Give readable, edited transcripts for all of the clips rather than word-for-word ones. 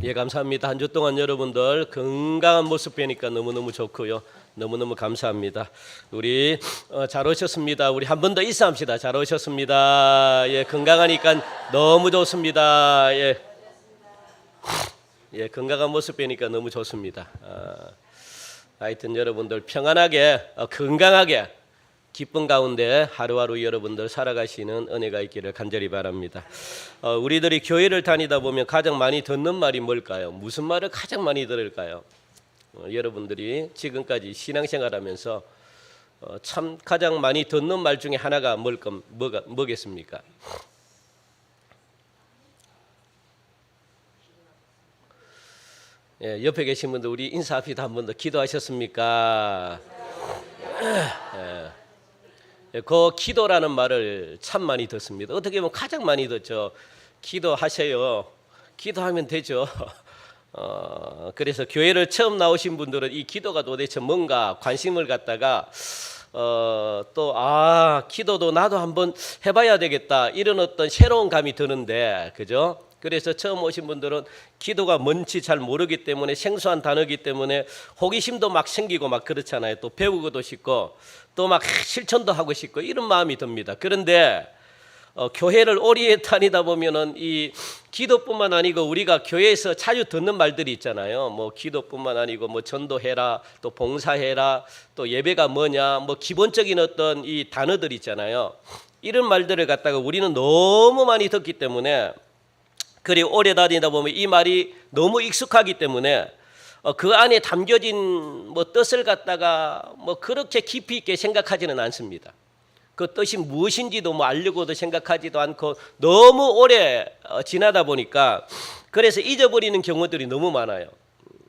예, 감사합니다. 한 주 동안 여러분들 건강한 모습 뵈니까 너무너무 좋고요. 너무너무 감사합니다. 우리 잘 오셨습니다. 우리 한 번 더 인사합시다. 잘 오셨습니다. 예, 건강하니까 너무 좋습니다. 예, 예, 건강한 모습 뵈니까 너무 좋습니다. 하여튼 여러분들 평안하게 건강하게 기쁨 가운데 하루하루 여러분들 살아가시는 은혜가 있기를 간절히 바랍니다. 우리들이 교회를 다니다 보면 가장 많이 듣는 말이 뭘까요? 무슨 말을 가장 많이 들을까요? 여러분들이 지금까지 신앙생활하면서 참 가장 많이 듣는 말 중에 하나가 뭐겠습니까? 예, 옆에 계신 분들 우리 인사합시다. 한 번 더 기도하셨습니까? 그 기도라는 말을 참 많이 듣습니다. 어떻게 보면 가장 많이 듣죠. 기도하세요. 기도하면 되죠. 그래서 교회를 처음 나오신 분들은 이 기도가 도대체 뭔가 관심을 갖다가 기도도 나도 한번 해봐야 되겠다 이런 어떤 새로운 감이 드는데, 그죠? 그래서 처음 오신 분들은 기도가 뭔지 잘 모르기 때문에 생소한 단어이기 때문에 호기심도 막 생기고 막 그렇잖아요. 또 배우고도 싶고 또 막 실천도 하고 싶고 이런 마음이 듭니다. 그런데 교회를 오래 다니다 보면은 이 기도뿐만 아니고 우리가 교회에서 자주 듣는 말들이 있잖아요. 뭐 기도뿐만 아니고 뭐 전도해라, 또 봉사해라, 또 예배가 뭐냐, 뭐 기본적인 어떤 이 단어들 있잖아요. 이런 말들을 갖다가 우리는 너무 많이 듣기 때문에, 그리고 오래 다니다 보면 이 말이 너무 익숙하기 때문에 그 안에 담겨진 뭐 뜻을 갖다가 뭐 그렇게 깊이 있게 생각하지는 않습니다. 그 뜻이 무엇인지도 뭐 알려고도 생각하지도 않고 너무 오래 지나다 보니까 그래서 잊어버리는 경우들이 너무 많아요.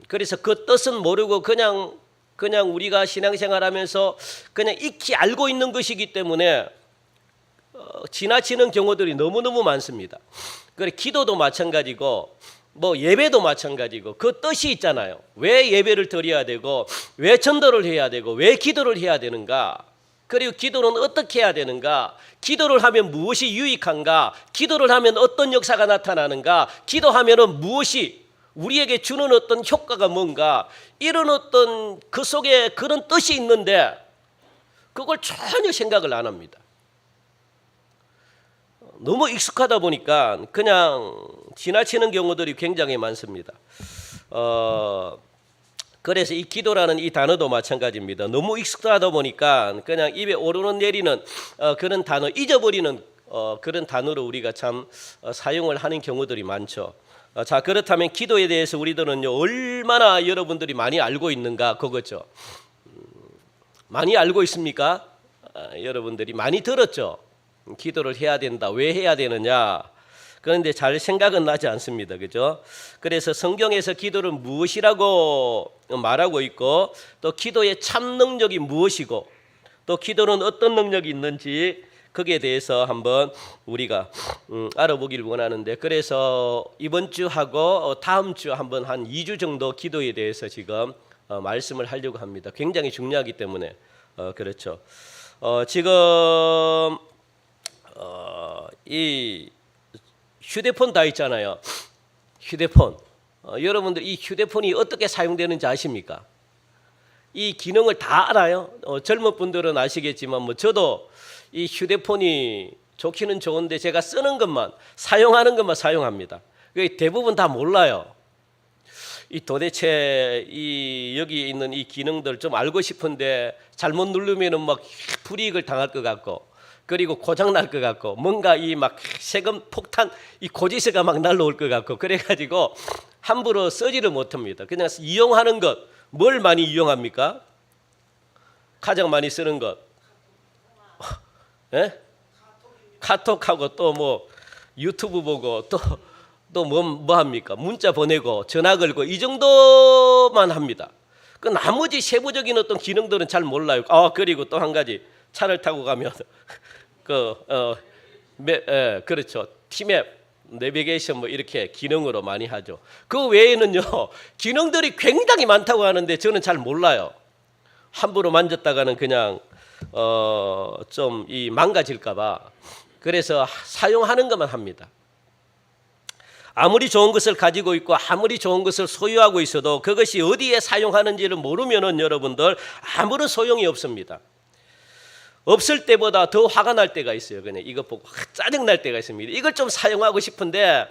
그래서 그 뜻은 모르고 그냥 우리가 신앙생활하면서 그냥 익히 알고 있는 것이기 때문에 지나치는 경우들이 너무너무 많습니다. 그래, 기도도 마찬가지고 뭐 예배도 마찬가지고 그 뜻이 있잖아요. 왜 예배를 드려야 되고 왜 전도를 해야 되고 왜 기도를 해야 되는가, 그리고 기도는 어떻게 해야 되는가, 기도를 하면 무엇이 유익한가, 기도를 하면 어떤 역사가 나타나는가, 기도하면은 무엇이 우리에게 주는 어떤 효과가 뭔가, 이런 어떤 그 속에 그런 뜻이 있는데 그걸 전혀 생각을 안 합니다. 너무 익숙하다 보니까 그냥 지나치는 경우들이 굉장히 많습니다. 그래서 이 기도라는 이 단어도 마찬가지입니다. 너무 익숙하다 보니까 그냥 입에 오르는 내리는 그런 단어, 잊어버리는 그런 단어로 우리가 참 사용을 하는 경우들이 많죠. 자, 그렇다면 기도에 대해서 우리들은요 얼마나 여러분들이 많이 알고 있는가, 그거죠. 많이 알고 있습니까? 여러분들이 많이 들었죠. 기도를 해야 된다. 왜 해야 되느냐? 그런데 잘 생각은 나지 않습니다. 그죠? 그래서 성경에서 기도를 무엇이라고 말하고 있고, 또 기도의 참 능력이 무엇이고, 또 기도는 어떤 능력이 있는지 거기에 대해서 한번 우리가 알아보길 원하는데, 그래서 이번 주하고 다음 주 한번 한 2주 정도 기도에 대해서 지금 말씀을 하려고 합니다. 굉장히 중요하기 때문에 그렇죠. 지금 이 휴대폰 다 있잖아요. 휴대폰. 여러분들 이 휴대폰이 어떻게 사용되는지 아십니까? 이 기능을 다 알아요. 젊은 분들은 아시겠지만 뭐 저도 이 휴대폰이 좋기는 좋은데 제가 쓰는 것만, 사용하는 것만 사용합니다. 대부분 다 몰라요. 이 도대체 이 여기 있는 이 기능들 좀 알고 싶은데 잘못 누르면은 막 불이익을 당할 것 같고, 그리고 고장 날 것 같고, 뭔가 이 막 세금 폭탄 이 고지서가 막 날라올 것 같고, 그래가지고 함부로 쓰지를 못합니다. 그냥 이용하는 것, 뭘 많이 이용합니까? 가장 많이 쓰는 것, 예? 카톡하고 또 뭐 유튜브 보고 또 뭐 합니까? 문자 보내고 전화 걸고 이 정도만 합니다. 그 나머지 세부적인 어떤 기능들은 잘 몰라요. 그리고 또 한 가지, 차를 타고 가면 그렇죠. 티맵, 내비게이션 뭐 이렇게 기능으로 많이 하죠. 그 외에는요 기능들이 굉장히 많다고 하는데 저는 잘 몰라요. 함부로 만졌다가는 그냥 좀 이 망가질까봐 그래서 사용하는 것만 합니다. 아무리 좋은 것을 가지고 있고 아무리 좋은 것을 소유하고 있어도 그것이 어디에 사용하는지를 모르면은 여러분들 아무런 소용이 없습니다. 없을 때보다 더 화가 날 때가 있어요. 그냥 이거 보고 짜증 날 때가 있습니다. 이걸 좀 사용하고 싶은데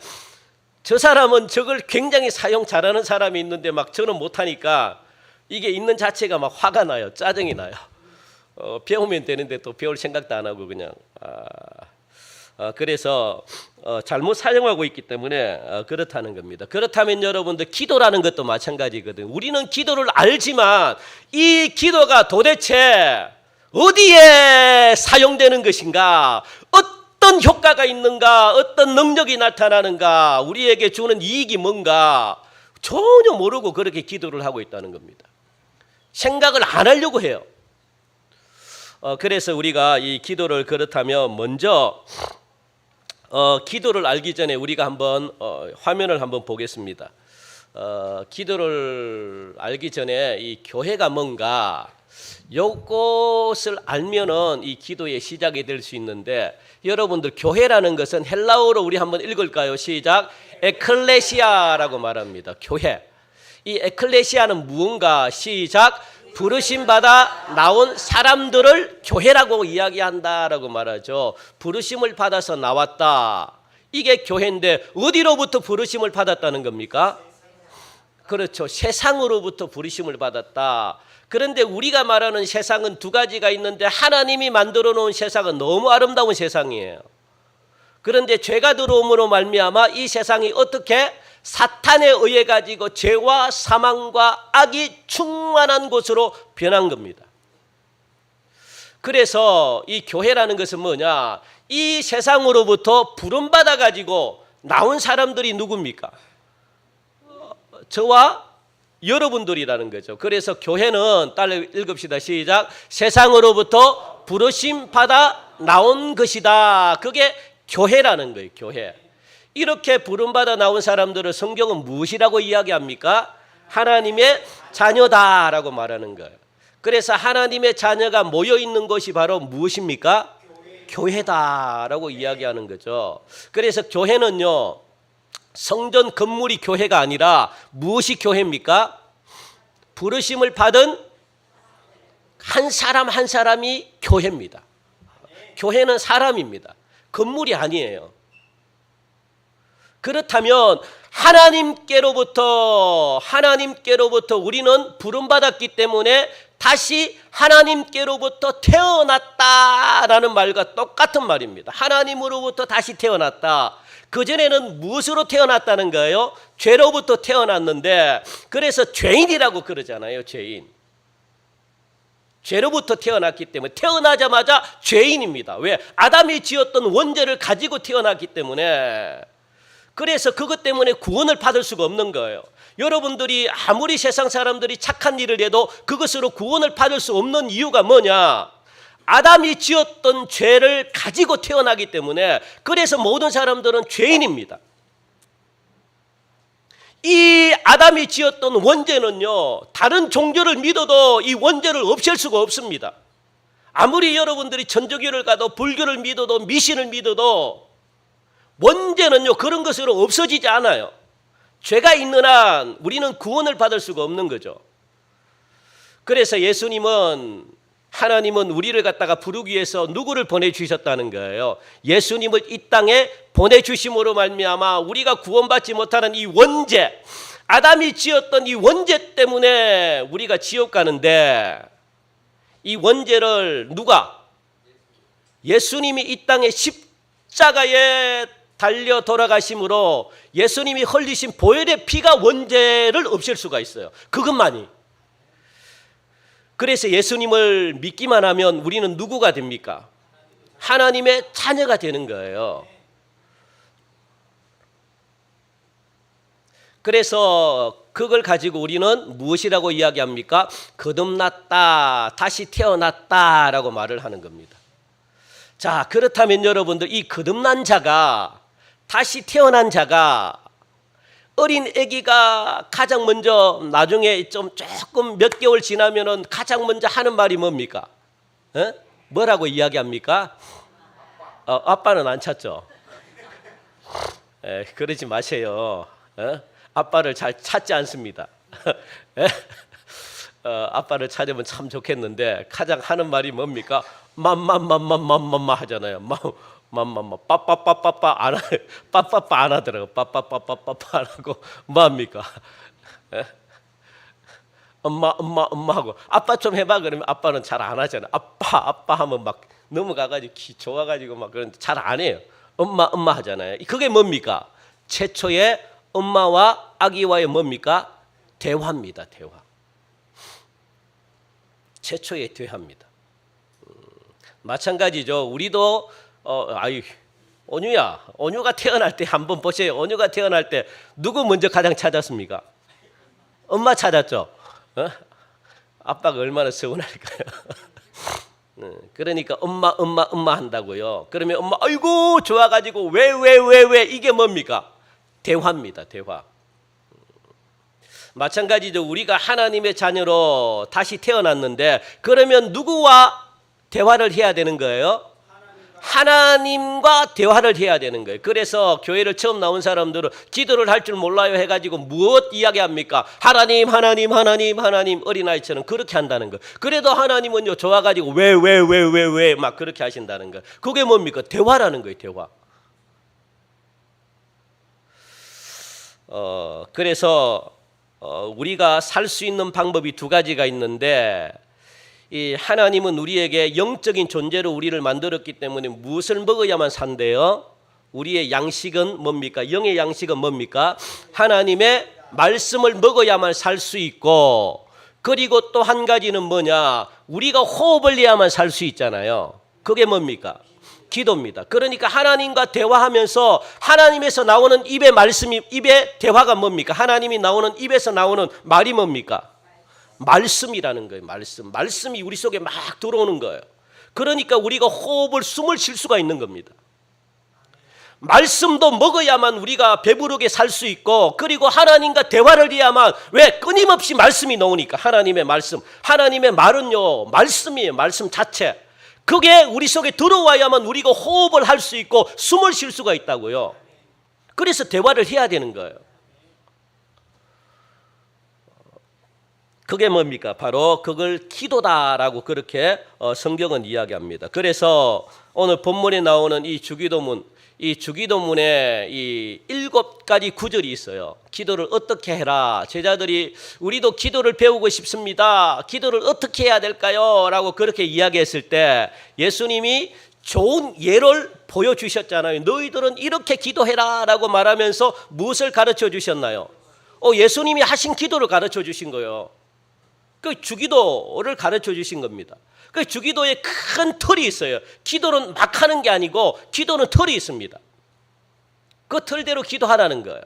저 사람은 저걸 굉장히 사용 잘하는 사람이 있는데 막 저는 못하니까 이게 있는 자체가 막 화가 나요. 짜증이 나요. 배우면 되는데 또 배울 생각도 안 하고 그냥 그래서 잘못 사용하고 있기 때문에 그렇다는 겁니다. 그렇다면 여러분들 기도라는 것도 마찬가지거든요. 우리는 기도를 알지만 이 기도가 도대체 어디에 사용되는 것인가, 어떤 효과가 있는가, 어떤 능력이 나타나는가, 우리에게 주는 이익이 뭔가 전혀 모르고 그렇게 기도를 하고 있다는 겁니다. 생각을 안 하려고 해요. 그래서 우리가 이 기도를 그렇다면 먼저 기도를 알기 전에 우리가 한번 화면을 한번 보겠습니다. 기도를 알기 전에 이 교회가 뭔가 요것을 알면은 이 기도의 시작이 될 수 있는데 여러분들 교회라는 것은 헬라어로 우리 한번 읽을까요? 시작. 에클레시아라고 말합니다. 교회. 이 에클레시아는 무언가 시작. 부르심 받아 나온 사람들을 교회라고 이야기한다라고 말하죠. 부르심을 받아서 나왔다. 이게 교회인데 어디로부터 부르심을 받았다는 겁니까? 그렇죠. 세상으로부터 부르심을 받았다. 그런데 우리가 말하는 세상은 두 가지가 있는데 하나님이 만들어 놓은 세상은 너무 아름다운 세상이에요. 그런데 죄가 들어옴으로 말미암아 이 세상이 어떻게 사탄에 의해 가지고 죄와 사망과 악이 충만한 곳으로 변한 겁니다. 그래서 이 교회라는 것은 뭐냐? 이 세상으로부터 부름받아 가지고 나온 사람들이 누굽니까? 저와 여러분들이라는 거죠. 그래서 교회는 따라 읽읍시다. 시작. 세상으로부터 부르심 받아 나온 것이다. 그게 교회라는 거예요. 교회. 이렇게 부름받아 나온 사람들을 성경은 무엇이라고 이야기합니까? 하나님의 자녀다라고 말하는 거예요. 그래서 하나님의 자녀가 모여 있는 것이 바로 무엇입니까? 교회다라고 이야기하는 거죠. 그래서 교회는요, 성전 건물이 교회가 아니라 무엇이 교회입니까? 부르심을 받은 한 사람 한 사람이 교회입니다. 교회는 사람입니다. 건물이 아니에요. 그렇다면 하나님께로부터 우리는 부름받았기 때문에 다시 하나님께로부터 태어났다라는 말과 똑같은 말입니다. 하나님으로부터 다시 태어났다. 그전에는 무엇으로 태어났다는 거예요? 죄로부터 태어났는데 그래서 죄인이라고 그러잖아요. 죄인. 죄로부터 태어났기 때문에 태어나자마자 죄인입니다. 왜? 아담이 지었던 원죄를 가지고 태어났기 때문에. 그래서 그것 때문에 구원을 받을 수가 없는 거예요. 여러분들이 아무리 세상 사람들이 착한 일을 해도 그것으로 구원을 받을 수 없는 이유가 뭐냐? 아담이 지었던 죄를 가지고 태어나기 때문에 그래서 모든 사람들은 죄인입니다. 이 아담이 지었던 원죄는요, 다른 종교를 믿어도 이 원죄를 없앨 수가 없습니다. 아무리 여러분들이 천주교를 가도 불교를 믿어도 미신을 믿어도 원죄는요 그런 것으로 없어지지 않아요. 죄가 있는 한 우리는 구원을 받을 수가 없는 거죠. 그래서 하나님은 우리를 갖다가 부르기 위해서 누구를 보내주셨다는 거예요? 예수님을 이 땅에 보내주심으로 말미암아 우리가 구원받지 못하는 이 원죄, 아담이 지었던 이 원죄 때문에 우리가 지옥 가는데 이 원죄를 누가? 예수님이 이 땅에 십자가에 달려 돌아가심으로 예수님이 흘리신 보혈의 피가 원죄를 없앨 수가 있어요. 그것만이. 그래서 예수님을 믿기만 하면 우리는 누구가 됩니까? 하나님의 자녀가 되는 거예요. 그래서 그걸 가지고 우리는 무엇이라고 이야기합니까? 거듭났다, 다시 태어났다라고 말을 하는 겁니다. 자, 그렇다면 여러분들 이 거듭난 자가, 다시 태어난 자가, 어린 아기가 가장 먼저 나중에 좀 조금 몇 개월 지나면은 가장 먼저 하는 말이 뭡니까? 뭐라고 이야기합니까? 아빠는 안 찾죠. 그러지 마세요. 아빠를 잘 찾지 않습니다. 아빠를 찾으면 참 좋겠는데 가장 하는 말이 뭡니까? 맘맘맘맘맘맘 하잖아요. 맘맘맘 빠빠빠빠빠 안 빠빠빠 안 하더라고. 빠빠빠빠빠 안 하고 뭐합니까? 엄마 하고 아빠 좀 해봐 그러면 아빠는 잘 안 하잖아. 아빠 하면 막 넘어가가지고 좋아가지고 막 그런데 잘 안 해요. 엄마 하잖아요. 그게 뭡니까? 최초의 엄마와 아기와의 뭡니까? 대화입니다. 대화. 최초의 대화입니다. 마찬가지죠. 우리도 온유가 태어날 때 한번 보세요. 온유가 태어날 때 누구 먼저 가장 찾았습니까? 엄마 찾았죠. 아빠가 얼마나 서운할까요? 그러니까 엄마 한다고요. 그러면 엄마 아이고 좋아가지고 왜 이게 뭡니까? 대화입니다. 대화. 마찬가지죠. 우리가 하나님의 자녀로 다시 태어났는데 그러면 누구와 대화를 해야 되는 거예요? 하나님과 대화를 해야 되는 거예요. 그래서 교회를 처음 나온 사람들은 기도를 할 줄 몰라요 해가지고 무엇 이야기합니까? 하나님 어린아이처럼 그렇게 한다는 거예요. 그래도 하나님은요 좋아가지고 왜 막 그렇게 하신다는 거예요. 그게 뭡니까? 대화라는 거예요. 대화. 그래서 우리가 살 수 있는 방법이 두 가지가 있는데 이 하나님은 우리에게 영적인 존재로 우리를 만들었기 때문에 무엇을 먹어야만 산대요? 우리의 양식은 뭡니까? 영의 양식은 뭡니까? 하나님의 말씀을 먹어야만 살 수 있고 그리고 또 한 가지는 뭐냐? 우리가 호흡을 내야만 살 수 있잖아요. 그게 뭡니까? 기도입니다. 그러니까 하나님과 대화하면서 하나님에서 나오는 입의 말씀이 입의 대화가 뭡니까? 하나님이 나오는 입에서 나오는 말이 뭡니까? 말씀이라는 거예요. 말씀이 우리 속에 막 들어오는 거예요. 그러니까 우리가 호흡을 숨을 쉴 수가 있는 겁니다. 말씀도 먹어야만 우리가 배부르게 살 수 있고 그리고 하나님과 대화를 해야만 왜 끊임없이 말씀이 나오니까 하나님의 말씀. 하나님의 말은요 말씀이에요. 말씀 자체. 그게 우리 속에 들어와야만 우리가 호흡을 할 수 있고 숨을 쉴 수가 있다고요. 그래서 대화를 해야 되는 거예요. 그게 뭡니까? 바로 그걸 기도다라고 그렇게 성경은 이야기합니다. 그래서 오늘 본문에 나오는 이 주기도문에 이 7가지 구절이 있어요. 기도를 어떻게 해라. 제자들이 우리도 기도를 배우고 싶습니다. 기도를 어떻게 해야 될까요? 라고 그렇게 이야기했을 때 예수님이 좋은 예를 보여주셨잖아요. 너희들은 이렇게 기도해라 라고 말하면서 무엇을 가르쳐 주셨나요? 예수님이 하신 기도를 가르쳐 주신 거예요. 그 주기도를 가르쳐 주신 겁니다. 그 주기도에 큰 틀이 있어요. 기도는 막 하는 게 아니고 기도는 틀이 있습니다. 그 틀대로 기도하라는 거예요.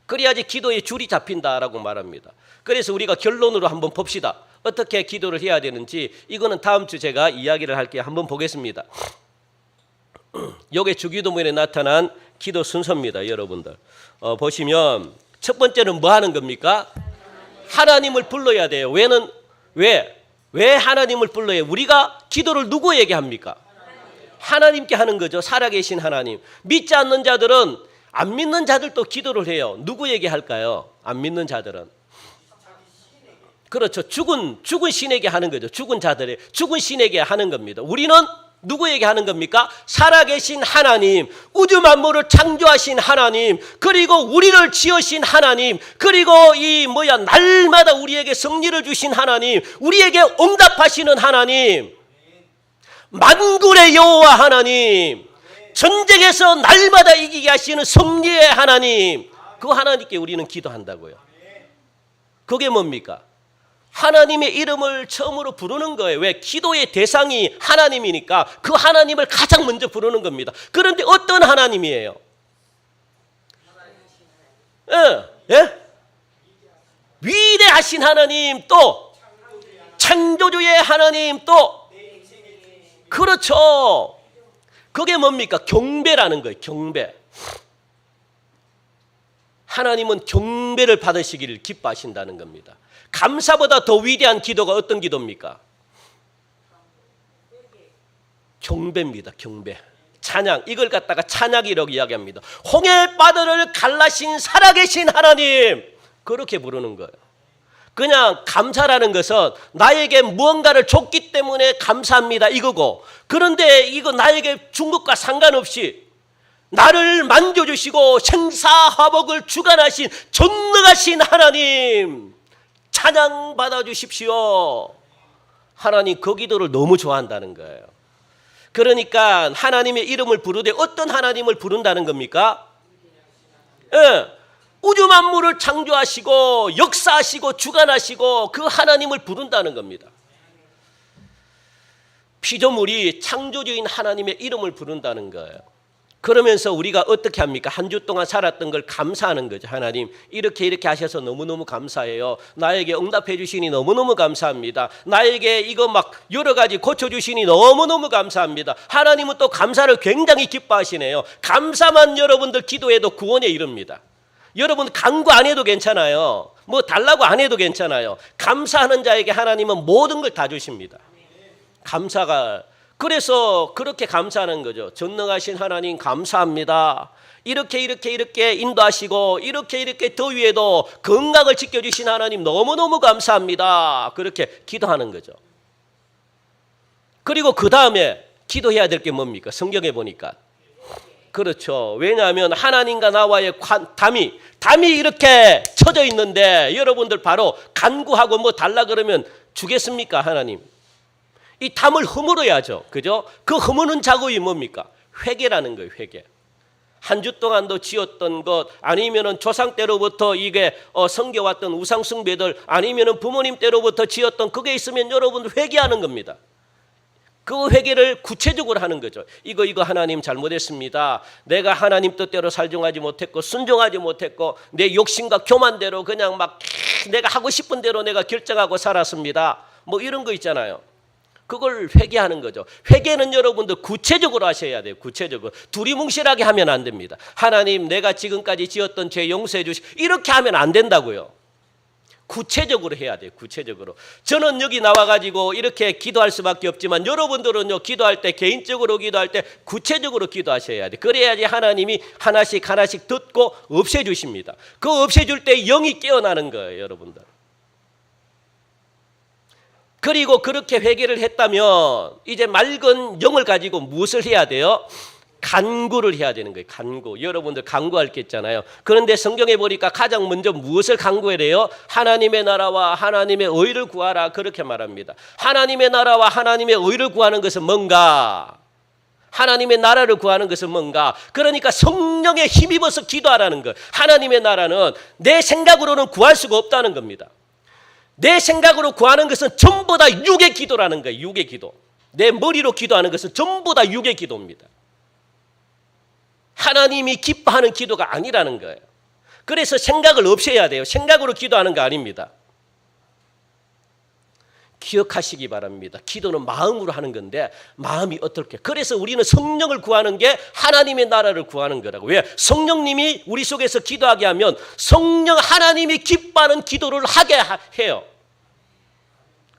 그래야지 기도의 줄이 잡힌다라고 말합니다. 그래서 우리가 결론으로 한번 봅시다. 어떻게 기도를 해야 되는지 이거는 다음 주 제가 이야기를 할게요. 한번 보겠습니다. 이게 주기도문에 나타난 기도 순서입니다. 여러분들 보시면 첫 번째는 뭐 하는 겁니까? 하나님을 불러야 돼요. 왜 하나님을 불러요? 우리가 기도를 누구에게 합니까? 하나님께 하는 거죠. 살아계신 하나님. 믿지 않는 자들은 안 믿는 자들도 기도를 해요. 누구에게 할까요? 안 믿는 자들은. 그렇죠. 죽은 신에게 하는 거죠. 죽은 신에게 하는 겁니다. 우리는 누구에게 하는 겁니까? 살아계신 하나님, 우주 만물을 창조하신 하나님, 그리고 우리를 지으신 하나님, 그리고 날마다 우리에게 승리를 주신 하나님, 우리에게 응답하시는 하나님, 만군의 여호와 하나님, 전쟁에서 날마다 이기게 하시는 승리의 하나님, 그 하나님께 우리는 기도한다고요. 그게 뭡니까? 하나님의 이름을 처음으로 부르는 거예요. 왜? 기도의 대상이 하나님이니까 그 하나님을 가장 먼저 부르는 겁니다. 그런데 어떤 하나님이에요? 예? 위대하신 하나님, 또 창조주의 하나님, 또 그렇죠. 그게 뭡니까? 경배라는 거예요. 경배. 하나님은 경배를 받으시기를 기뻐하신다는 겁니다. 감사보다 더 위대한 기도가 어떤 기도입니까? 경배입니다. 경배. 찬양, 이걸 갖다가 찬양이라고 이야기합니다. 홍해 바다를 갈라신 살아계신 하나님, 그렇게 부르는 거예요. 그냥 감사라는 것은 나에게 무언가를 줬기 때문에 감사합니다 이거고, 그런데 이거 나에게 준 것과 상관없이 나를 만져주시고 생사화복을 주관하신 전능하신 하나님 찬양 받아주십시오. 하나님 그 기도를 너무 좋아한다는 거예요. 그러니까 하나님의 이름을 부르되 어떤 하나님을 부른다는 겁니까? 우주 만물을 창조하시고 역사하시고 주관하시고 그 하나님을 부른다는 겁니다. 피조물이 창조주인 하나님의 이름을 부른다는 거예요. 그러면서 우리가 어떻게 합니까? 한 주 동안 살았던 걸 감사하는 거죠. 하나님 이렇게 하셔서 너무너무 감사해요. 나에게 응답해 주시니 너무너무 감사합니다. 나에게 이거 막 여러 가지 고쳐주시니 너무너무 감사합니다. 하나님은 또 감사를 굉장히 기뻐하시네요. 감사만 여러분들 기도해도 구원에 이릅니다. 여러분 간구 안 해도 괜찮아요. 뭐 달라고 안 해도 괜찮아요. 감사하는 자에게 하나님은 모든 걸 다 주십니다. 감사가, 그래서 그렇게 감사하는 거죠. 전능하신 하나님 감사합니다. 이렇게 인도하시고 이렇게 더위에도 건강을 지켜주신 하나님 너무너무 감사합니다. 그렇게 기도하는 거죠. 그리고 그 다음에 기도해야 될 게 뭡니까? 성경에 보니까 그렇죠. 왜냐하면 하나님과 나와의 담이 이렇게 쳐져 있는데 여러분들 바로 간구하고 뭐 달라 그러면 주겠습니까? 하나님. 이 담을 허물어야죠. 그죠? 그 허무는 작업이 뭡니까? 회개라는 거예요. 회개. 한 주 동안도 지었던 것, 아니면은 조상 때로부터 이게 섬겨왔던 우상 숭배들, 아니면은 부모님 때로부터 지었던 그게 있으면 여러분 회개하는 겁니다. 그 회개를 구체적으로 하는 거죠. 이거 하나님 잘못했습니다. 내가 하나님 뜻대로 살종하지 못했고 순종하지 못했고 내 욕심과 교만대로 그냥 막 내가 하고 싶은 대로 내가 결정하고 살았습니다. 뭐 이런 거 있잖아요. 그걸 회개하는 거죠. 회개는 여러분들 구체적으로 하셔야 돼요. 구체적으로. 두리뭉실하게 하면 안 됩니다. 하나님 내가 지금까지 지었던 죄 용서해 주시고 이렇게 하면 안 된다고요. 구체적으로 해야 돼요. 구체적으로. 저는 여기 나와가지고 이렇게 기도할 수밖에 없지만 여러분들은요, 기도할 때 개인적으로 기도할 때 구체적으로 기도하셔야 돼요. 그래야지 하나님이 하나씩 듣고 없애주십니다. 그 없애줄 때 영이 깨어나는 거예요. 여러분들. 그리고 그렇게 회개를 했다면 이제 맑은 영을 가지고 무엇을 해야 돼요? 간구를 해야 되는 거예요. 간구. 여러분들 간구할 게 있잖아요. 그런데 성경에 보니까 가장 먼저 무엇을 간구해야 돼요? 하나님의 나라와 하나님의 의를 구하라, 그렇게 말합니다. 하나님의 나라와 하나님의 의를 구하는 것은 뭔가? 하나님의 나라를 구하는 것은 뭔가? 그러니까 성령에 힘입어서 기도하라는 것. 하나님의 나라는 내 생각으로는 구할 수가 없다는 겁니다. 내 생각으로 구하는 것은 전부 다 육의 기도라는 거예요. 육의 기도. 내 머리로 기도하는 것은 전부 다 육의 기도입니다. 하나님이 기뻐하는 기도가 아니라는 거예요. 그래서 생각을 없애야 돼요. 생각으로 기도하는 거 아닙니다. 기억하시기 바랍니다. 기도는 마음으로 하는 건데 마음이 어떻게? 그래서 우리는 성령을 구하는 게 하나님의 나라를 구하는 거라고. 왜? 성령님이 우리 속에서 기도하게 하면 성령 하나님이 기뻐하는 기도를 하게 해요.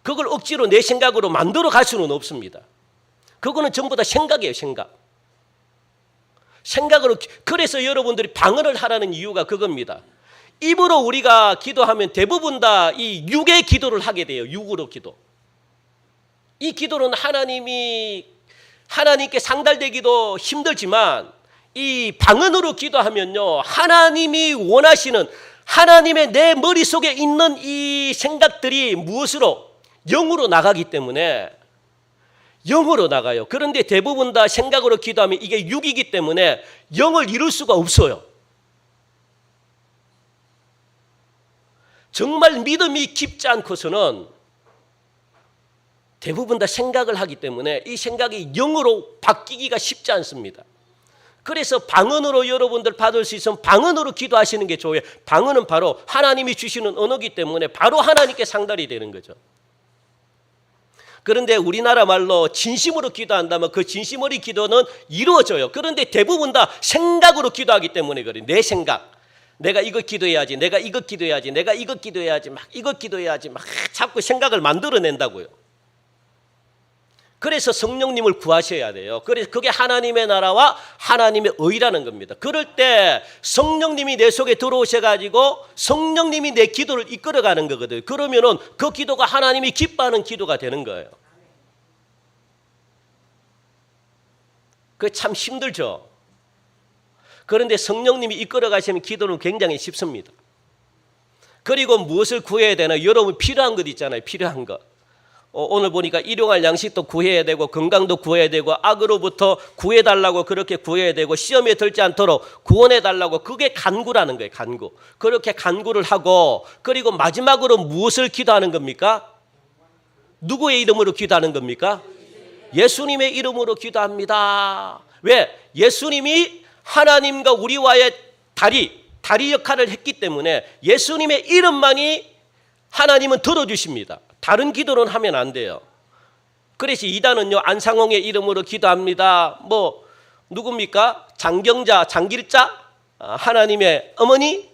그걸 억지로 내 생각으로 만들어 갈 수는 없습니다. 그거는 전부 다 생각이에요. 생각으로. 그래서 여러분들이 방언을 하라는 이유가 그겁니다. 입으로 우리가 기도하면 대부분 다 이 육의 기도를 하게 돼요. 육으로 기도. 이 기도는 하나님께 상달되기도 힘들지만 이 방언으로 기도하면요, 하나님이 원하시는 하나님의 내 머릿속에 있는 이 생각들이 무엇으로? 영으로 나가기 때문에 영으로 나가요. 그런데 대부분 다 생각으로 기도하면 이게 육이기 때문에 영을 이룰 수가 없어요. 정말 믿음이 깊지 않고서는 대부분 다 생각을 하기 때문에 이 생각이 영으로 바뀌기가 쉽지 않습니다. 그래서 방언으로 여러분들 받을 수 있으면 방언으로 기도하시는 게 좋아요. 방언은 바로 하나님이 주시는 언어이기 때문에 바로 하나님께 상달이 되는 거죠. 그런데 우리나라 말로 진심으로 기도한다면 그 진심 어린 기도는 이루어져요. 그런데 대부분 다 생각으로 기도하기 때문에 그래요. 내 생각. 내가 이거 기도해야지, 내가 이거 기도해야지, 내가 이거 기도해야지, 막 이거 기도해야지, 막 자꾸 생각을 만들어낸다고요. 그래서 성령님을 구하셔야 돼요. 그래서 그게 하나님의 나라와 하나님의 의라는 겁니다. 그럴 때 성령님이 내 속에 들어오셔가지고 성령님이 내 기도를 이끌어가는 거거든요. 그러면은 그 기도가 하나님이 기뻐하는 기도가 되는 거예요. 그게 참 힘들죠. 그런데 성령님이 이끌어 가시면 기도는 굉장히 쉽습니다. 그리고 무엇을 구해야 되나? 여러분 필요한 것 있잖아요. 필요한 것. 오늘 보니까 일용할 양식도 구해야 되고 건강도 구해야 되고 악으로부터 구해달라고 그렇게 구해야 되고 시험에 들지 않도록 구원해달라고, 그게 간구라는 거예요. 간구. 그렇게 간구를 하고, 그리고 마지막으로 무엇을 기도하는 겁니까? 누구의 이름으로 기도하는 겁니까? 예수님의 이름으로 기도합니다. 왜? 예수님이 하나님과 우리와의 다리 역할을 했기 때문에 예수님의 이름만이 하나님은 들어주십니다. 다른 기도는 하면 안 돼요. 그래서 이단은요, 안상홍의 이름으로 기도합니다. 뭐 누굽니까? 장경자, 장길자, 하나님의 어머니,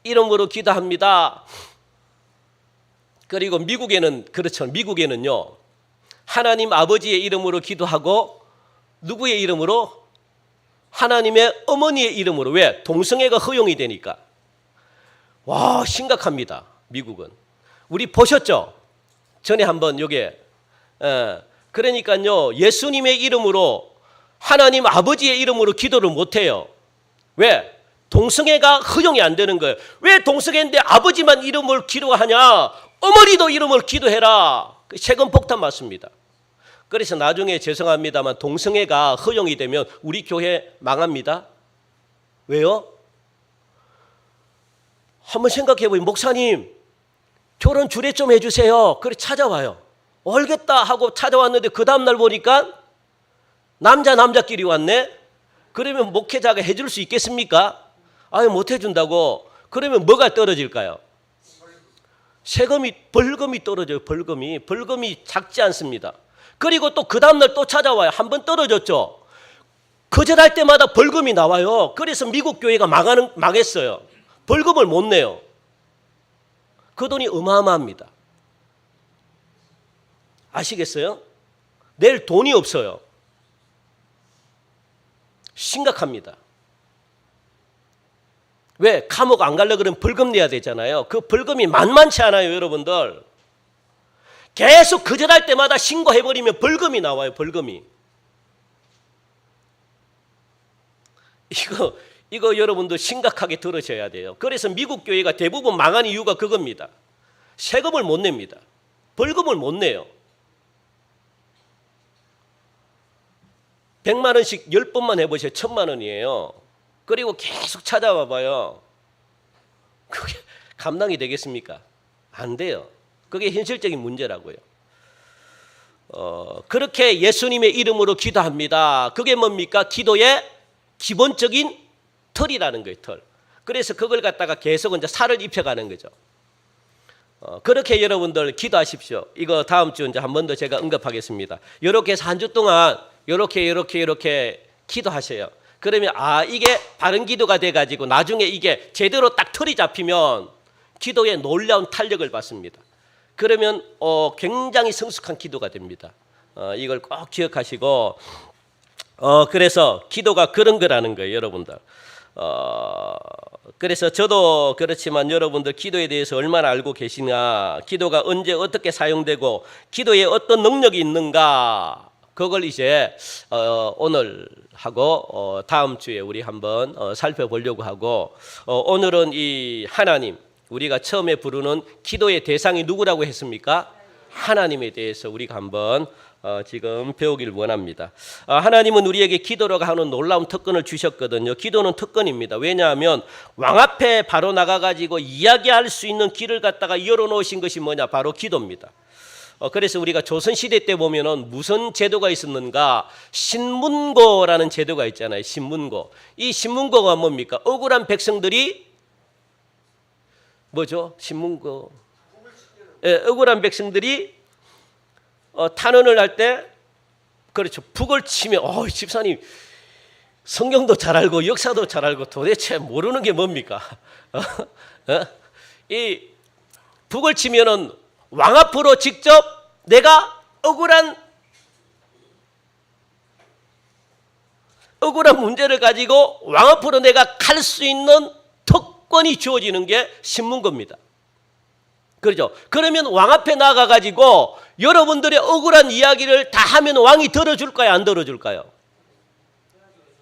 이름으로 기도합니다. 그리고 미국에는 그렇죠. 미국에는요, 하나님 아버지의 이름으로 기도하고 누구의 이름으로? 하나님의 어머니의 이름으로. 왜? 동성애가 허용이 되니까. 와, 심각합니다. 미국은. 우리 보셨죠? 전에 한번 요게. 그러니까요, 예수님의 이름으로, 하나님 아버지의 이름으로 기도를 못해요. 왜? 동성애가 허용이 안 되는 거예요. 왜 동성애인데 아버지만 이름을 기도하냐? 어머니도 이름을 기도해라. 세금 폭탄 맞습니다. 그래서 나중에 죄송합니다만 동성애가 허용이 되면 우리 교회 망합니다. 왜요? 한번 생각해 보세요. 목사님, 결혼 주례 좀 해주세요. 그래 찾아와요. 알겠다 하고 찾아왔는데 그 다음날 보니까 남자끼리 왔네. 그러면 목회자가 해줄 수 있겠습니까? 아유, 못 해준다고. 그러면 뭐가 떨어질까요? 벌금이 떨어져요. 벌금이 작지 않습니다. 그리고 또 그 다음날 또 찾아와요. 한 번 떨어졌죠. 거절할 때마다 벌금이 나와요. 그래서 미국 교회가 망했어요. 벌금을 못 내요. 그 돈이 어마어마합니다. 아시겠어요? 낼 돈이 없어요. 심각합니다. 왜? 감옥 안 가려고 그러면 벌금 내야 되잖아요. 그 벌금이 만만치 않아요, 여러분들. 계속 거절할 때마다 신고해버리면 벌금이 나와요, 벌금이. 이거 여러분도 심각하게 들으셔야 돼요. 그래서 미국 교회가 대부분 망한 이유가 그겁니다. 세금을 못 냅니다. 벌금을 못 내요. 100만 원씩 10번만 해보세요. 1000만 원이에요. 그리고 계속 찾아와 봐요. 그게 감당이 되겠습니까? 안 돼요. 그게 현실적인 문제라고요. 그렇게 예수님의 이름으로 기도합니다. 그게 뭡니까? 기도의 기본적인 털이라는 거예요, 털. 그래서 그걸 갖다가 계속 이제 살을 입혀가는 거죠. 그렇게 여러분들 기도하십시오. 이거 다음 주 이제 한 번 더 제가 언급하겠습니다. 이렇게 해서 한 주 동안 이렇게 기도하셔요. 그러면 이게 바른 기도가 돼가지고 나중에 이게 제대로 딱 털이 잡히면 기도에 놀라운 탄력을 받습니다. 그러면 굉장히 성숙한 기도가 됩니다. 이걸 꼭 기억하시고, 그래서 기도가 그런 거라는 거예요, 여러분들. 그래서 저도 그렇지만 여러분들 기도에 대해서 얼마나 알고 계시냐, 기도가 언제 어떻게 사용되고 기도에 어떤 능력이 있는가, 그걸 이제 오늘 하고 다음 주에 우리 한번 살펴보려고 하고, 오늘은 이 하나님, 우리가 처음에 부르는 기도의 대상이 누구라고 했습니까? 하나님에 대해서 우리가 한번 지금 배우길 원합니다. 하나님은 우리에게 기도라고 하는 놀라운 특권을 주셨거든요. 기도는 특권입니다. 왜냐하면 왕 앞에 바로 나가가지고 이야기할 수 있는 길을 갖다가 열어놓으신 것이 뭐냐? 바로 기도입니다. 그래서 우리가 조선시대 때 보면은 무슨 제도가 있었는가? 신문고라는 제도가 있잖아요. 신문고. 이 신문고가 뭡니까? 억울한 백성들이 뭐죠? 신문고. 억울한 백성들이 탄원을 할 때, 그렇죠, 북을 치면 집사님 성경도 잘 알고 역사도 잘 알고 도대체 모르는 게 뭡니까? 이 북을 치면은 왕 앞으로 직접 내가 억울한 문제를 가지고 왕 앞으로 내가 갈 수 있는 특권이 주어지는 게 신문고입니다. 그렇죠? 그러면 왕 앞에 나가가지고 여러분들의 억울한 이야기를 다 하면 왕이 들어줄까요? 안 들어줄까요?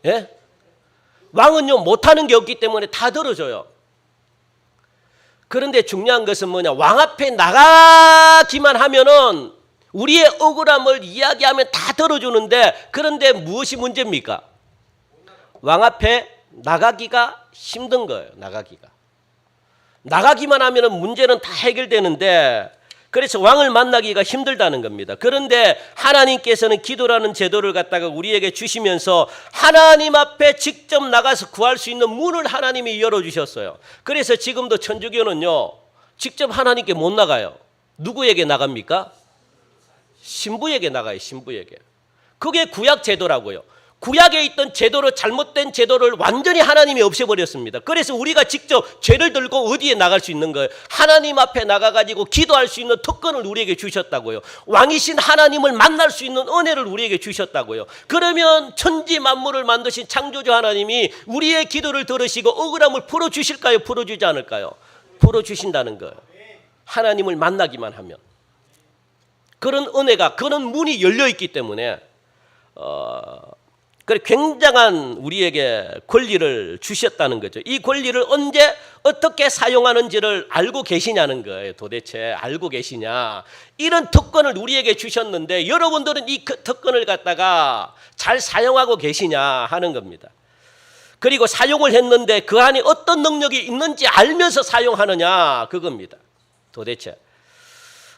예? 왕은요, 못하는 게 없기 때문에 다 들어줘요. 그런데 중요한 것은 뭐냐? 왕 앞에 나가기만 하면은 우리의 억울함을 이야기하면 다 들어주는데, 그런데 무엇이 문제입니까? 왕 앞에 나가기가 힘든 거예요. 나가기만 하면 문제는 다 해결되는데, 그래서 왕을 만나기가 힘들다는 겁니다. 그런데 하나님께서는 기도라는 제도를 갖다가 우리에게 주시면서 하나님 앞에 직접 나가서 구할 수 있는 문을 하나님이 열어주셨어요. 그래서 지금도 천주교는요, 직접 하나님께 못 나가요. 누구에게 나갑니까? 신부에게 나가요. 신부에게. 그게 구약 제도라고요. 구약에 있던 제도를, 잘못된 제도를 완전히 하나님이 없애버렸습니다. 그래서 우리가 직접 죄를 들고 어디에 나갈 수 있는 거예요? 하나님 앞에 나가가지고 기도할 수 있는 특권을 우리에게 주셨다고요. 왕이신 하나님을 만날 수 있는 은혜를 우리에게 주셨다고요. 그러면 천지 만물을 만드신 창조주 하나님이 우리의 기도를 들으시고 억울함을 풀어주실까요? 풀어주지 않을까요? 풀어주신다는 거예요. 하나님을 만나기만 하면. 그런 은혜가, 그런 문이 열려있기 때문에 그래, 굉장한 우리에게 권리를 주셨다는 거죠. 이 권리를 언제 어떻게 사용하는지를 알고 계시냐는 거예요. 도대체 알고 계시냐. 이런 특권을 우리에게 주셨는데 여러분들은 이 특권을 갖다가 잘 사용하고 계시냐 하는 겁니다. 그리고 사용을 했는데 그 안에 어떤 능력이 있는지 알면서 사용하느냐, 그겁니다. 도대체.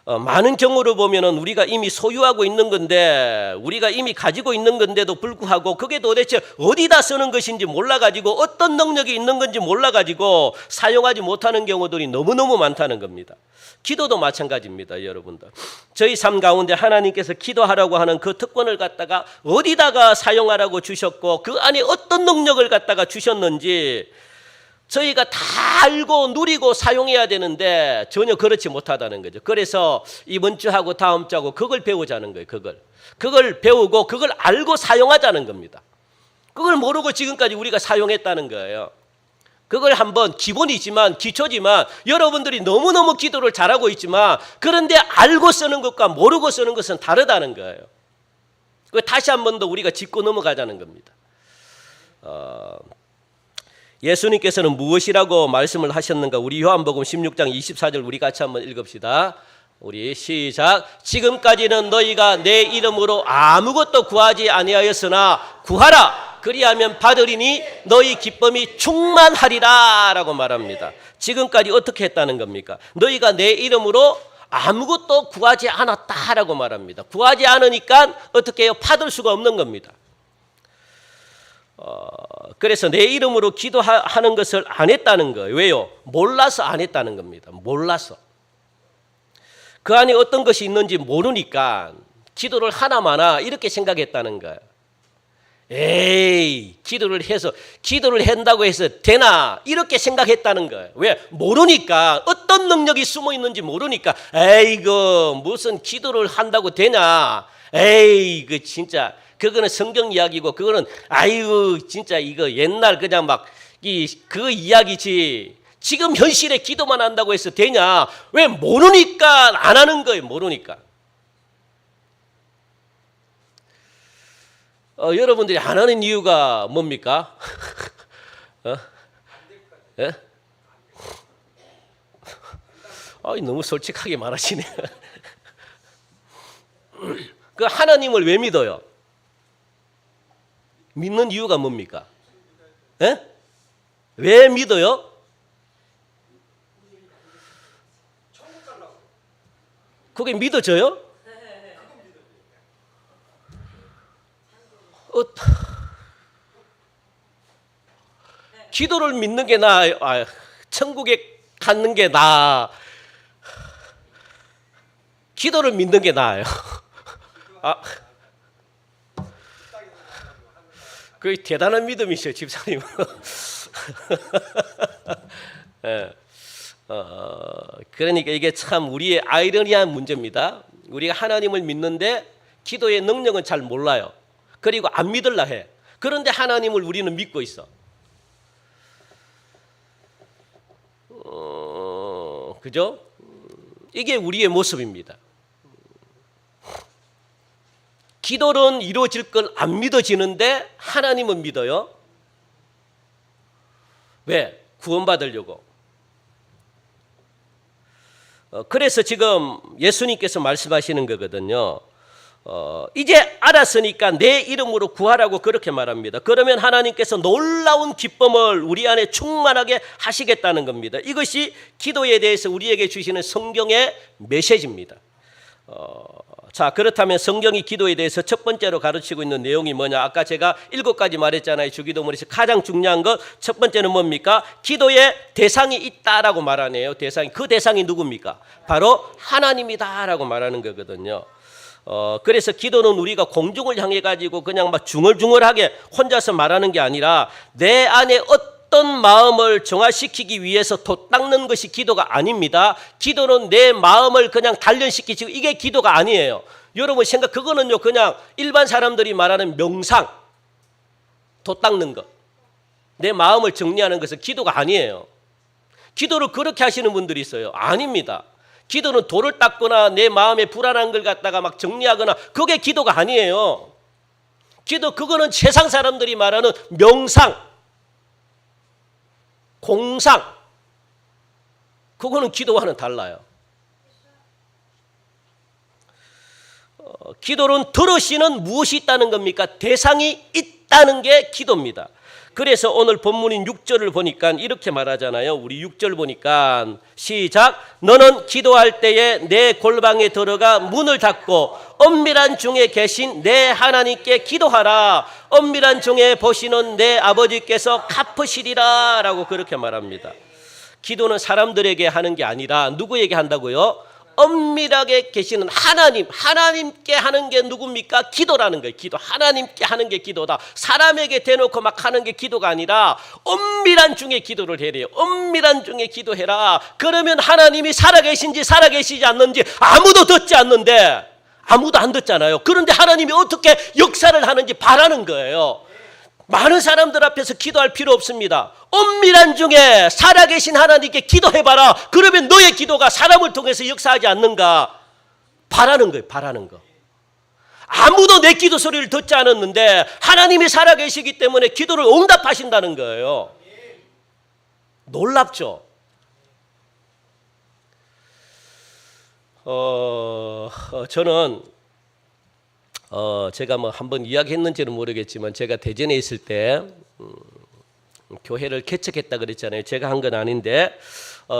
많은 경우를 보면은 우리가 이미 소유하고 있는 건데, 우리가 이미 가지고 있는 건데도 불구하고 그게 도대체 어디다 쓰는 것인지 몰라가지고, 어떤 능력이 있는 건지 몰라가지고 사용하지 못하는 경우들이 너무너무 많다는 겁니다. 기도도 마찬가지입니다, 여러분들. 저희 삶 가운데 하나님께서 기도하라고 하는 그 특권을 갖다가 어디다가 사용하라고 주셨고, 그 안에 어떤 능력을 갖다가 주셨는지 저희가 다 알고 누리고 사용해야 되는데 전혀 그렇지 못하다는 거죠. 그래서 이번 주하고 다음 주하고 그걸 배우자는 거예요. 그걸 배우고 그걸 알고 사용하자는 겁니다. 그걸 모르고 지금까지 우리가 사용했다는 거예요. 그걸 한번, 기본이지만, 기초지만, 여러분들이 너무너무 기도를 잘하고 있지만, 그런데 알고 쓰는 것과 모르고 쓰는 것은 다르다는 거예요. 다시 한 번 더 우리가 짚고 넘어가자는 겁니다. 예수님께서는 무엇이라고 말씀을 하셨는가? 우리 요한복음 16장 24절 우리 같이 한번 읽읍시다. 우리 시작. 지금까지는 너희가 내 이름으로 아무것도 구하지 아니하였으나 구하라. 그리하면 받으리니 너희 기쁨이 충만하리라 라고 말합니다. 지금까지 어떻게 했다는 겁니까? 너희가 내 이름으로 아무것도 구하지 않았다라고 말합니다. 구하지 않으니까 어떻게 해요? 받을 수가 없는 겁니다. 그래서 내 이름으로 기도하는 것을 안 했다는 거예요. 왜요? 몰라서 안 했다는 겁니다. 몰라서. 그 안에 어떤 것이 있는지 모르니까 기도를 하나마나 이렇게 생각했다는 거예요. 에이, 기도를 한다고 해서 되나? 이렇게 생각했다는 거예요. 왜? 모르니까, 어떤 능력이 숨어 있는지 모르니까, 에이그, 무슨 기도를 한다고 되냐? 에이, 그 진짜. 그거는 성경 이야기고, 그거는 아이고 진짜 이거 옛날 그냥 막 그 이야기지. 지금 현실에 기도만 한다고 해서 되냐? 왜? 모르니까 안 하는 거예요. 모르니까. 여러분들이 안 하는 이유가 뭡니까? 예? 너무 솔직하게 말하시네. 그 하나님을 왜 믿어요? 믿는 이유가 뭡니까? 예? 왜 믿어요? 그게 믿어져요? 기도를 믿는 게 나아요? 천국에 가는 게 나아? 기도를 믿는 게 나아요? 그 대단한 믿음이시죠, 집사님. 예. 그러니까 이게 참 우리의 아이러니한 문제입니다. 우리가 하나님을 믿는데 기도의 능력은 잘 몰라요. 그리고 안 믿으려 해. 그런데 하나님을 우리는 믿고 있어. 그죠? 이게 우리의 모습입니다. 기도는 이루어질 걸 안 믿어지는데 하나님은 믿어요. 왜? 구원받으려고. 그래서 지금 예수님께서 말씀하시는 거거든요. 이제 알았으니까 내 이름으로 구하라고 그렇게 말합니다. 그러면 하나님께서 놀라운 기쁨을 우리 안에 충만하게 하시겠다는 겁니다. 이것이 기도에 대해서 우리에게 주시는 성경의 메시지입니다. 자, 그렇다면 성경이 기도에 대해서 첫 번째로 가르치고 있는 내용이 뭐냐? 아까 제가 7가지 말했잖아요. 주기도문에서 가장 중요한 것 첫 번째는 뭡니까? 기도에 대상이 있다라고 말하네요. 그 대상이 누굽니까? 바로 하나님이다라고 말하는 거거든요. 그래서 기도는 우리가 공중을 향해 가지고 그냥 막 중얼중얼하게 혼자서 말하는 게 아니라 내 안에 어떤 마음을 정화시키기 위해서 돛닦는 것이 기도가 아닙니다. 기도는 내 마음을 그냥 단련시키고 이게 기도가 아니에요. 여러분 그거는요 그냥 일반 사람들이 말하는 명상, 돛닦는 것, 내 마음을 정리하는 것은 기도가 아니에요. 기도를 그렇게 하시는 분들이 있어요. 아닙니다. 기도는 돌을 닦거나 내 마음에 불안한 걸 갖다가 막 정리하거나 그게 기도가 아니에요. 그거는 세상 사람들이 말하는 명상, 공상, 그거는 기도와는 달라요. 기도는 들으시는 무엇이 있다는 겁니까? 대상이 있다는 게 기도입니다. 그래서 오늘 본문인 6절을 보니까 이렇게 말하잖아요. 우리 6절 보니까 시작. 너는 기도할 때에 내 골방에 들어가 문을 닫고 엄밀한 중에 계신 내 하나님께 기도하라. 엄밀한 중에 보시는 내 아버지께서 갚으시리라 라고 그렇게 말합니다. 기도는 사람들에게 하는 게 아니라 누구에게 한다고요? 엄밀하게 계시는 하나님께 하는 게 누굽니까? 기도라는 거예요. 기도. 하나님께 하는 게 기도다. 사람에게 대놓고 막 하는 게 기도가 아니라 엄밀한 중에 기도를 해야 돼요. 엄밀한 중에 기도해라. 그러면 하나님이 살아계신지 살아계시지 않는지 아무도 듣지 않는데, 아무도 안 듣잖아요. 그런데 하나님이 어떻게 역사를 하는지 바라는 거예요. 많은 사람들 앞에서 기도할 필요 없습니다. 엄밀한 중에 살아계신 하나님께 기도해봐라. 그러면 너의 기도가 사람을 통해서 역사하지 않는가 바라는 거예요. 바라는 거. 아무도 내 기도 소리를 듣지 않았는데 하나님이 살아계시기 때문에 기도를 응답하신다는 거예요. 놀랍죠? 저는 제가 뭐 한번 이야기했는지는 모르겠지만 제가 대전에 있을 때 교회를 개척했다 그랬잖아요. 제가 한 건 아닌데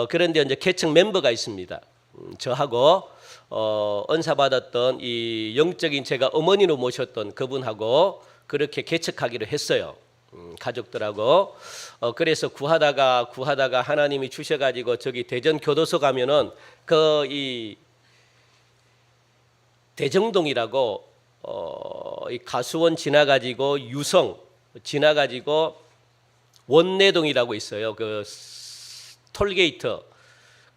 그런데 이제 개척 멤버가 있습니다. 저하고 은사 받았던 이 영적인 제가 어머니로 모셨던 그분하고 그렇게 개척하기로 했어요. 가족들하고 그래서 구하다가 하나님이 주셔가지고 저기 대전 교도소 가면은 이 대정동이라고 이 가수원 지나가지고 유성 지나가지고 원내동이라고 있어요. 그 톨게이트,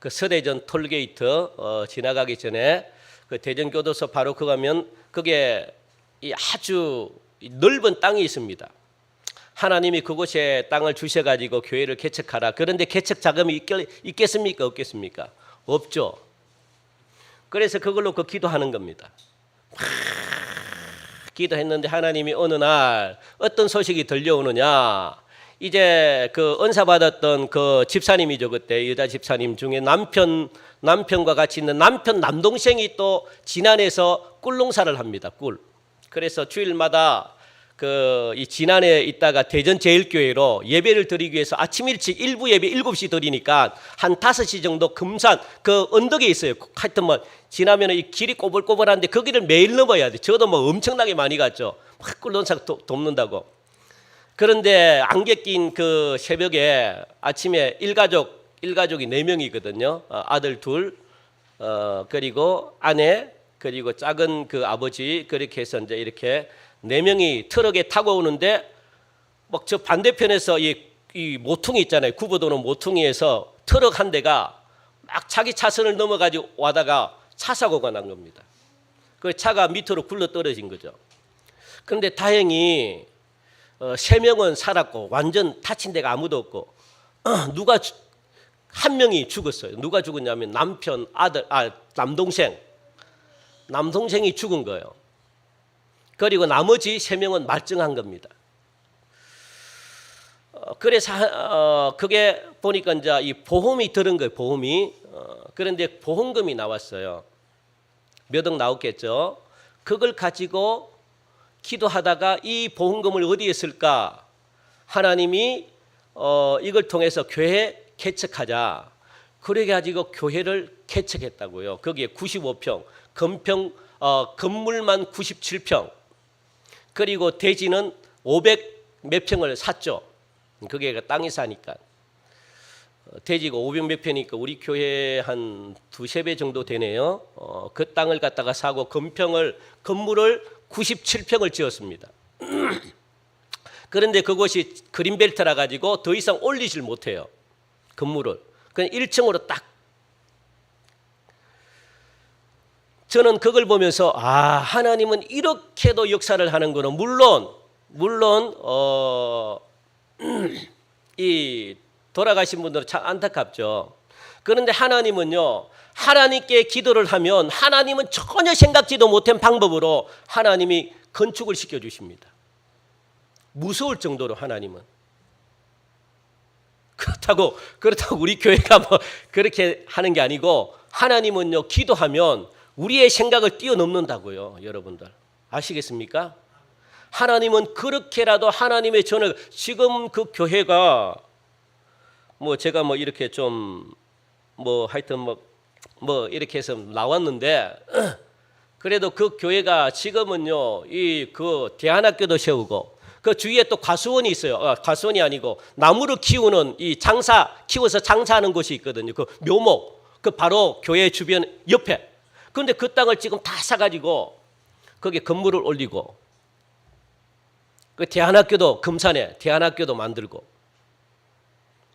그 서대전 톨게이트 지나가기 전에 그 대전교도소 바로 그 가면 그게 이 아주 넓은 땅이 있습니다. 하나님이 그곳에 땅을 주셔가지고 교회를 개척하라. 그런데 개척 자금이 있겠습니까? 없겠습니까? 없죠. 그래서 그걸로 기도하는 겁니다. 기도했는데 하나님이 어느 날 어떤 소식이 들려오느냐. 이제 그 은사 받았던 그 집사님이죠. 그때 여자 집사님 중에 남편과 같이 있는 남동생이 또 진안에서 꿀농사를 합니다. 꿀. 그래서 주일마다 이 진안에 있다가 대전 제일교회로 예배를 드리기 위해서 아침 일찍 일부 예배 7시 드리니까 한 5시 정도 금산 그 언덕에 있어요. 하여튼 뭐 지나면 이 길이 꼬불꼬불한데 거기를 매일 넘어야 돼. 저도 뭐 엄청나게 많이 갔죠. 막 꿀농사 돕는다고. 그런데 안개 낀 그 새벽에 아침에 일가족이 4명이거든요. 아들 2, 그리고 아내, 그리고 작은 그 아버지, 그렇게 해서 이제 이렇게 4명이 트럭에 타고 오는데 막 저 반대편에서 이 모퉁이 있잖아요. 굽어도는 모퉁이에서 트럭 한 대가 막 막 자기 차선을 넘어가지고 와다가 차 사고가 난 겁니다. 그 차가 밑으로 굴러 떨어진 거죠. 그런데 다행히 3명은 살았고 완전 다친 데가 아무도 없고 누가 한 명이 죽었어요. 누가 죽었냐면 남편, 아들, 남동생이 죽은 거예요. 그리고 나머지 3명은 말증한 겁니다. 그래서 그게 보니까 이제 이 보험이 들은 거예요. 보험이. 그런데 보험금이 나왔어요. 몇 억 나왔겠죠. 그걸 가지고 기도하다가 이 보험금을 어디에 쓸까? 하나님이 이걸 통해서 교회 개척하자. 그래 가지고 교회를 개척했다고요. 거기에 95평, 건물만 97평, 그리고 대지는 500 몇 평을 샀죠. 그게 땅이 사니까. 대지가 500 몇 평이니까 우리 교회 한 2~3배 정도 되네요. 그 땅을 갖다가 사고 건물을 97평을 지었습니다. 그런데 그것이 그린벨트라 가지고 더 이상 올리질 못해요. 건물을. 그냥 1층으로 딱. 저는 그걸 보면서 하나님은 이렇게도 역사를 하는구나. 물론 이 돌아가신 분들은 참 안타깝죠. 그런데 하나님은요, 하나님께 기도를 하면 하나님은 전혀 생각지도 못한 방법으로 하나님이 건축을 시켜주십니다. 무서울 정도로 하나님은. 그렇다고 우리 교회가 뭐 그렇게 하는 게 아니고 하나님은요, 기도하면 우리의 생각을 뛰어넘는다고요. 여러분들 아시겠습니까? 하나님은 그렇게라도 하나님의 전을, 지금 그 교회가 뭐 제가 뭐 이렇게 좀 뭐 하여튼 뭐 이렇게 해서 나왔는데 그래도 그 교회가 지금은요, 이 그 대안학교도 세우고 그 주위에 또 과수원이 있어요. 과수원이 아니고 나무를 키우는 이 키워서 장사하는 곳이 있거든요. 그 묘목, 그 바로 교회 주변 옆에. 그런데 그 땅을 지금 다 사가지고 거기에 건물을 올리고, 그 대안학교도 금산에 대안학교도 만들고,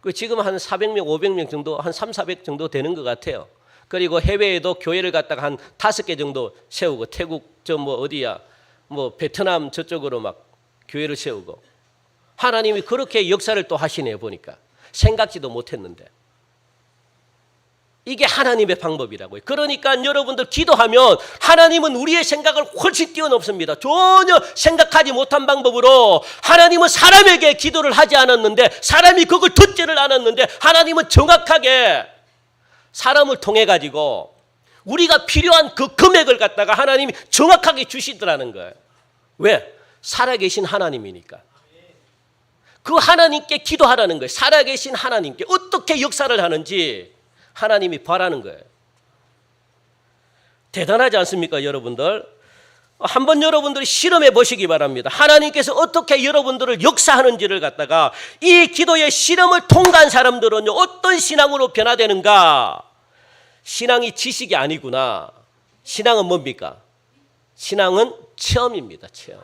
그 지금 한 400명, 500명 정도, 한 300~400 정도 되는 것 같아요. 그리고 해외에도 교회를 갖다가 한 5개 정도 세우고, 태국 뭐 베트남 저쪽으로 막 교회를 세우고. 하나님이 그렇게 역사를 또 하시네요. 보니까 생각지도 못했는데. 이게 하나님의 방법이라고요. 그러니까 여러분들 기도하면 하나님은 우리의 생각을 훨씬 뛰어넘습니다. 전혀 생각하지 못한 방법으로 하나님은 사람에게 기도를 하지 않았는데, 사람이 그걸 듣지를 않았는데, 하나님은 정확하게 사람을 통해 가지고 우리가 필요한 그 금액을 갖다가 하나님이 정확하게 주시더라는 거예요. 왜? 살아계신 하나님이니까. 그 하나님께 기도하라는 거예요. 살아계신 하나님께 어떻게 역사를 하는지 하나님이 바라는 거예요. 대단하지 않습니까, 여러분들? 한번 여러분들이 실험해 보시기 바랍니다. 하나님께서 어떻게 여러분들을 역사하는지를 갖다가 이 기도의 실험을 통과한 사람들은요, 어떤 신앙으로 변화되는가? 신앙이 지식이 아니구나. 신앙은 뭡니까? 신앙은 체험입니다. 체험.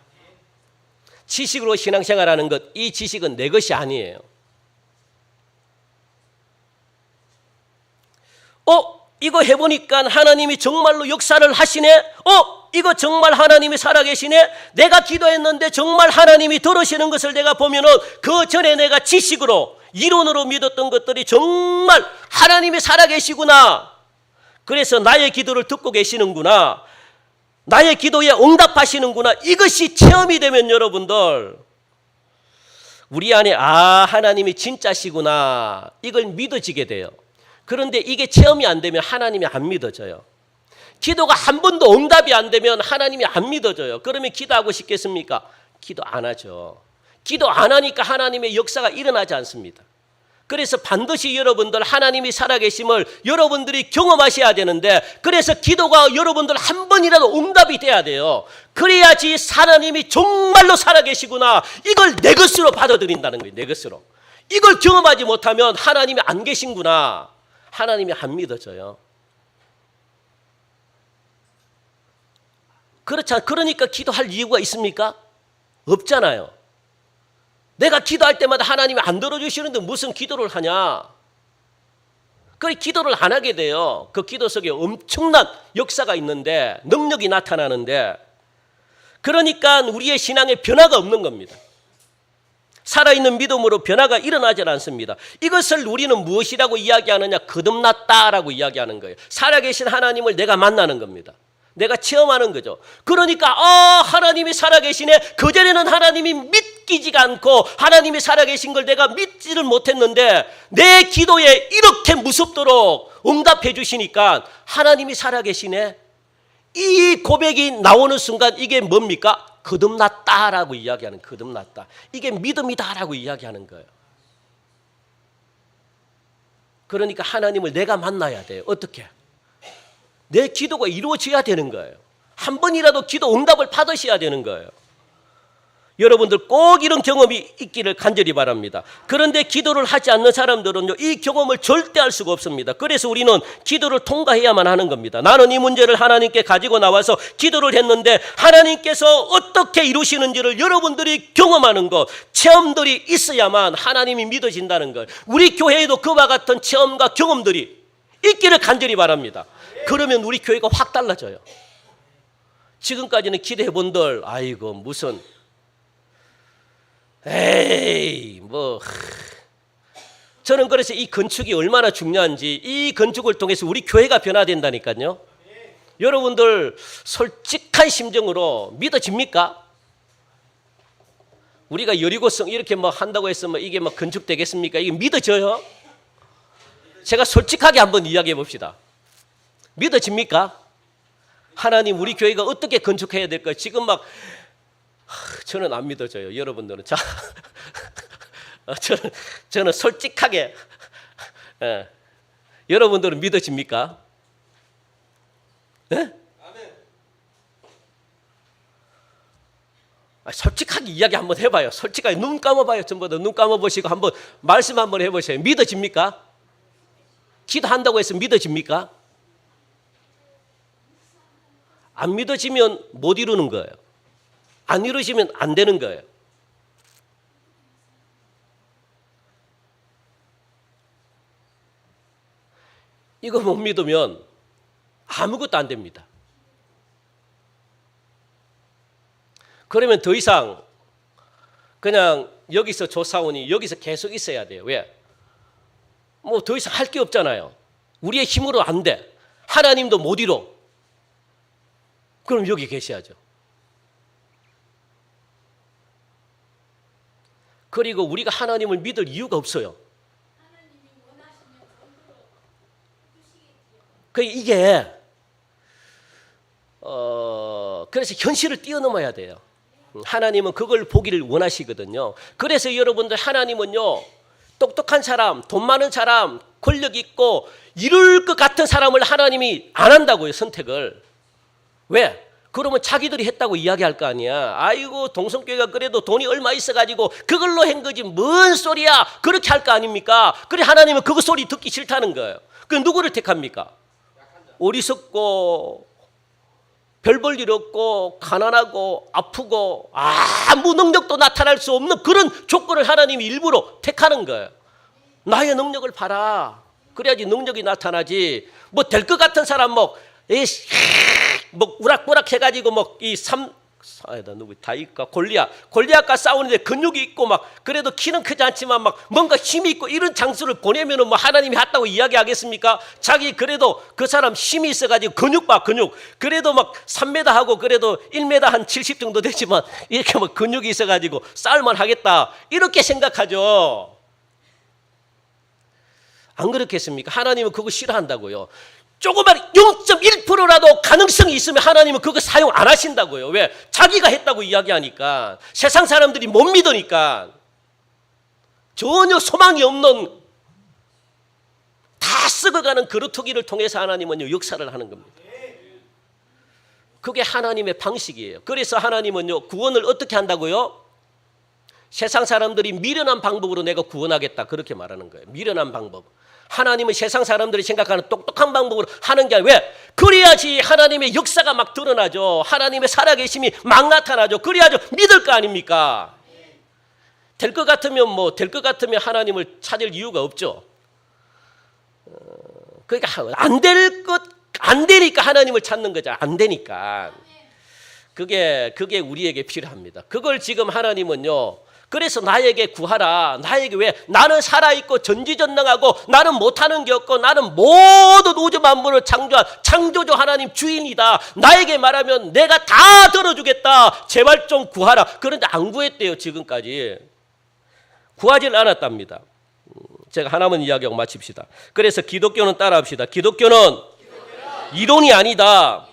지식으로 신앙생활하는 것, 이 지식은 내 것이 아니에요. 이거 해보니까 하나님이 정말로 역사를 하시네. 이거 정말 하나님이 살아계시네. 내가 기도했는데 정말 하나님이 들으시는 것을 내가 보면은 그 전에 내가 지식으로, 이론으로 믿었던 것들이 정말 하나님이 살아계시구나. 그래서 나의 기도를 듣고 계시는구나. 나의 기도에 응답하시는구나. 이것이 체험이 되면 여러분들, 우리 안에 하나님이 진짜시구나. 이걸 믿어지게 돼요. 그런데 이게 체험이 안 되면 하나님이 안 믿어져요. 기도가 한 번도 응답이 안 되면 하나님이 안 믿어져요. 그러면 기도하고 싶겠습니까? 기도 안 하죠. 기도 안 하니까 하나님의 역사가 일어나지 않습니다. 그래서 반드시 여러분들 하나님이 살아계심을 여러분들이 경험하셔야 되는데, 그래서 기도가 여러분들 한 번이라도 응답이 돼야 돼요. 그래야지 하나님이 정말로 살아계시구나, 이걸 내 것으로 받아들인다는 거예요. 내 것으로. 이걸 경험하지 못하면 하나님이 안 계신구나, 하나님이 안 믿어져요. 그러니까 기도할 이유가 있습니까? 없잖아요. 내가 기도할 때마다 하나님이 안 들어주시는데 무슨 기도를 하냐? 그래 기도를 안 하게 돼요. 그 기도 속에 엄청난 역사가 있는데, 능력이 나타나는데, 그러니까 우리의 신앙에 변화가 없는 겁니다. 살아있는 믿음으로 변화가 일어나질 않습니다. 이것을 우리는 무엇이라고 이야기하느냐? 거듭났다라고 이야기하는 거예요. 살아계신 하나님을 내가 만나는 겁니다. 내가 체험하는 거죠. 그러니까 하나님이 살아계시네. 그전에는 하나님이 믿기지가 않고 하나님이 살아계신 걸 내가 믿지를 못했는데 내 기도에 이렇게 무섭도록 응답해 주시니까 하나님이 살아계시네. 이 고백이 나오는 순간 이게 뭡니까? 거듭났다라고 이야기하는, 거듭났다. 이게 믿음이다라고 이야기하는 거예요. 그러니까 하나님을 내가 만나야 돼요. 어떻게? 내 기도가 이루어져야 되는 거예요. 한 번이라도 기도 응답을 받으셔야 되는 거예요. 여러분들 꼭 이런 경험이 있기를 간절히 바랍니다. 그런데 기도를 하지 않는 사람들은요, 이 경험을 절대 할 수가 없습니다. 그래서 우리는 기도를 통과해야만 하는 겁니다. 나는 이 문제를 하나님께 가지고 나와서 기도를 했는데 하나님께서 어떻게 이루시는지를 여러분들이 경험하는 것, 체험들이 있어야만 하나님이 믿어진다는 것. 우리 교회에도 그와 같은 체험과 경험들이 있기를 간절히 바랍니다. 그러면 우리 교회가 확 달라져요. 지금까지는 기도해 본들, 아이고 무슨 저는 그래서 이 건축이 얼마나 중요한지, 이 건축을 통해서 우리 교회가 변화된다니까요. 여러분들 솔직한 심정으로 믿어집니까? 우리가 여리고성 이렇게 뭐 한다고 해서 뭐 이게 뭐 건축되겠습니까? 이게 믿어져요? 제가 솔직하게 한번 이야기해 봅시다. 믿어집니까? 하나님 우리 교회가 어떻게 건축해야 될까요? 지금 막 저는 안 믿어져요. 여러분들은 자, 저는 솔직하게 여러분들은 믿어집니까? 네? 솔직하게 이야기 한번 해봐요. 솔직하게 눈 감아봐요. 전부 다 눈 감아보시고 한번 말씀 한번 해보세요. 믿어집니까? 기도한다고 해서 믿어집니까? 안 믿어지면 못 이루는 거예요. 안 이루어지면 안 되는 거예요. 이거 못 믿으면 아무것도 안 됩니다. 그러면 더 이상 그냥 여기서 조사원이 여기서 계속 있어야 돼요. 왜? 뭐 더 이상 할 게 없잖아요. 우리의 힘으로 안 돼. 하나님도 못 이뤄. 그럼 여기 계셔야죠. 그리고 우리가 하나님을 믿을 이유가 없어요. 이게 그래서 현실을 뛰어넘어야 돼요. 하나님은 그걸 보기를 원하시거든요. 그래서 여러분들 하나님은요, 똑똑한 사람, 돈 많은 사람, 권력 있고 이룰 것 같은 사람을 하나님이 안 한다고요. 선택을. 왜? 그러면 자기들이 했다고 이야기할 거 아니야. 아이고 동성교회가 그래도 돈이 얼마 있어가지고 그걸로 한 거지 뭔 소리야. 그렇게 할 거 아닙니까? 그래 하나님은 그거 소리 듣기 싫다는 거예요. 그 누구를 택합니까? 어리석고 별 볼 일 없고 가난하고 아프고 아무 능력도 나타날 수 없는 그런 조건을 하나님이 일부러 택하는 거예요. 나의 능력을 봐라. 그래야지 능력이 나타나지. 뭐 될 것 같은 사람 뭐 우락부락 해가지고 누구 다윗과 골리앗과 싸우는데 근육이 있고 막 그래도 키는 크지 않지만 막 뭔가 힘이 있고 이런 장수를 보내면은 뭐 하나님이 했다고 이야기하겠습니까? 자기 그래도 그 사람 힘이 있어가지고 근육 그래도 막 3m 하고 그래도 1m 한 70 정도 되지만 이렇게 막 근육이 있어가지고 싸울만 하겠다 이렇게 생각하죠. 안 그렇겠습니까? 하나님은 그거 싫어한다고요. 조그만 0.1%라도 가능성이 있으면 하나님은 그거 사용 안 하신다고요. 왜? 자기가 했다고 이야기하니까. 세상 사람들이 못 믿으니까. 전혀 소망이 없는 다 썩어가는 그루터기를 통해서 하나님은 역사를 하는 겁니다. 그게 하나님의 방식이에요. 그래서 하나님은요, 구원을 어떻게 한다고요? 세상 사람들이 미련한 방법으로 내가 구원하겠다 그렇게 말하는 거예요. 미련한 방법. 하나님은 세상 사람들이 생각하는 똑똑한 방법으로 하는 게 아니라 왜? 그래야지 하나님의 역사가 막 드러나죠. 하나님의 살아계심이 막 나타나죠. 그래야죠 믿을 거 아닙니까? 될 것 같으면 하나님을 찾을 이유가 없죠. 그러니까 안 되니까 하나님을 찾는 거죠. 안 되니까. 그게 우리에게 필요합니다. 그걸 지금 하나님은요. 그래서 나에게 구하라. 나에게 왜? 나는 살아있고 전지전능하고 나는 못하는 게 없고 나는 모든 우주 만물을 창조한 창조주 하나님 주인이다. 나에게 말하면 내가 다 들어주겠다. 제발 좀 구하라. 그런데 안 구했대요. 지금까지. 구하질 않았답니다. 제가 하나만 이야기하고 마칩시다. 그래서 기독교는 따라합시다. 기독교는 이론이 아니다.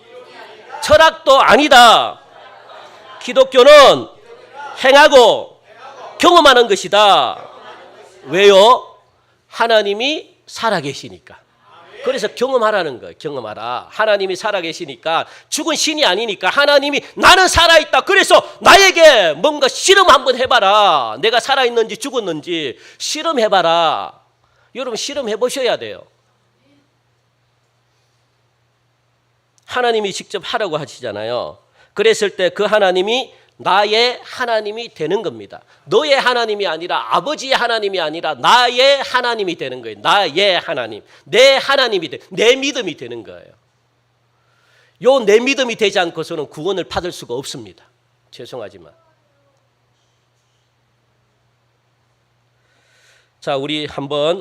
철학도 아니다. 기독교는 행하고 경험하는 것이다. 왜요? 하나님이 살아계시니까. 그래서 경험하라는 거예요. 경험하라. 하나님이 살아계시니까 죽은 신이 아니니까 하나님이 나는 살아있다. 그래서 나에게 뭔가 실험 한번 해봐라. 내가 살아있는지 죽었는지 실험해봐라. 여러분 실험해보셔야 돼요. 하나님이 직접 하라고 하시잖아요. 그랬을 때 그 하나님이 나의 하나님이 되는 겁니다. 너의 하나님이 아니라 아버지의 하나님이 아니라 나의 하나님이 되는 거예요. 나의 하나님. 내 하나님이 내 믿음이 되는 거예요. 요 내 믿음이 되지 않고서는 구원을 받을 수가 없습니다. 죄송하지만. 자, 우리 한번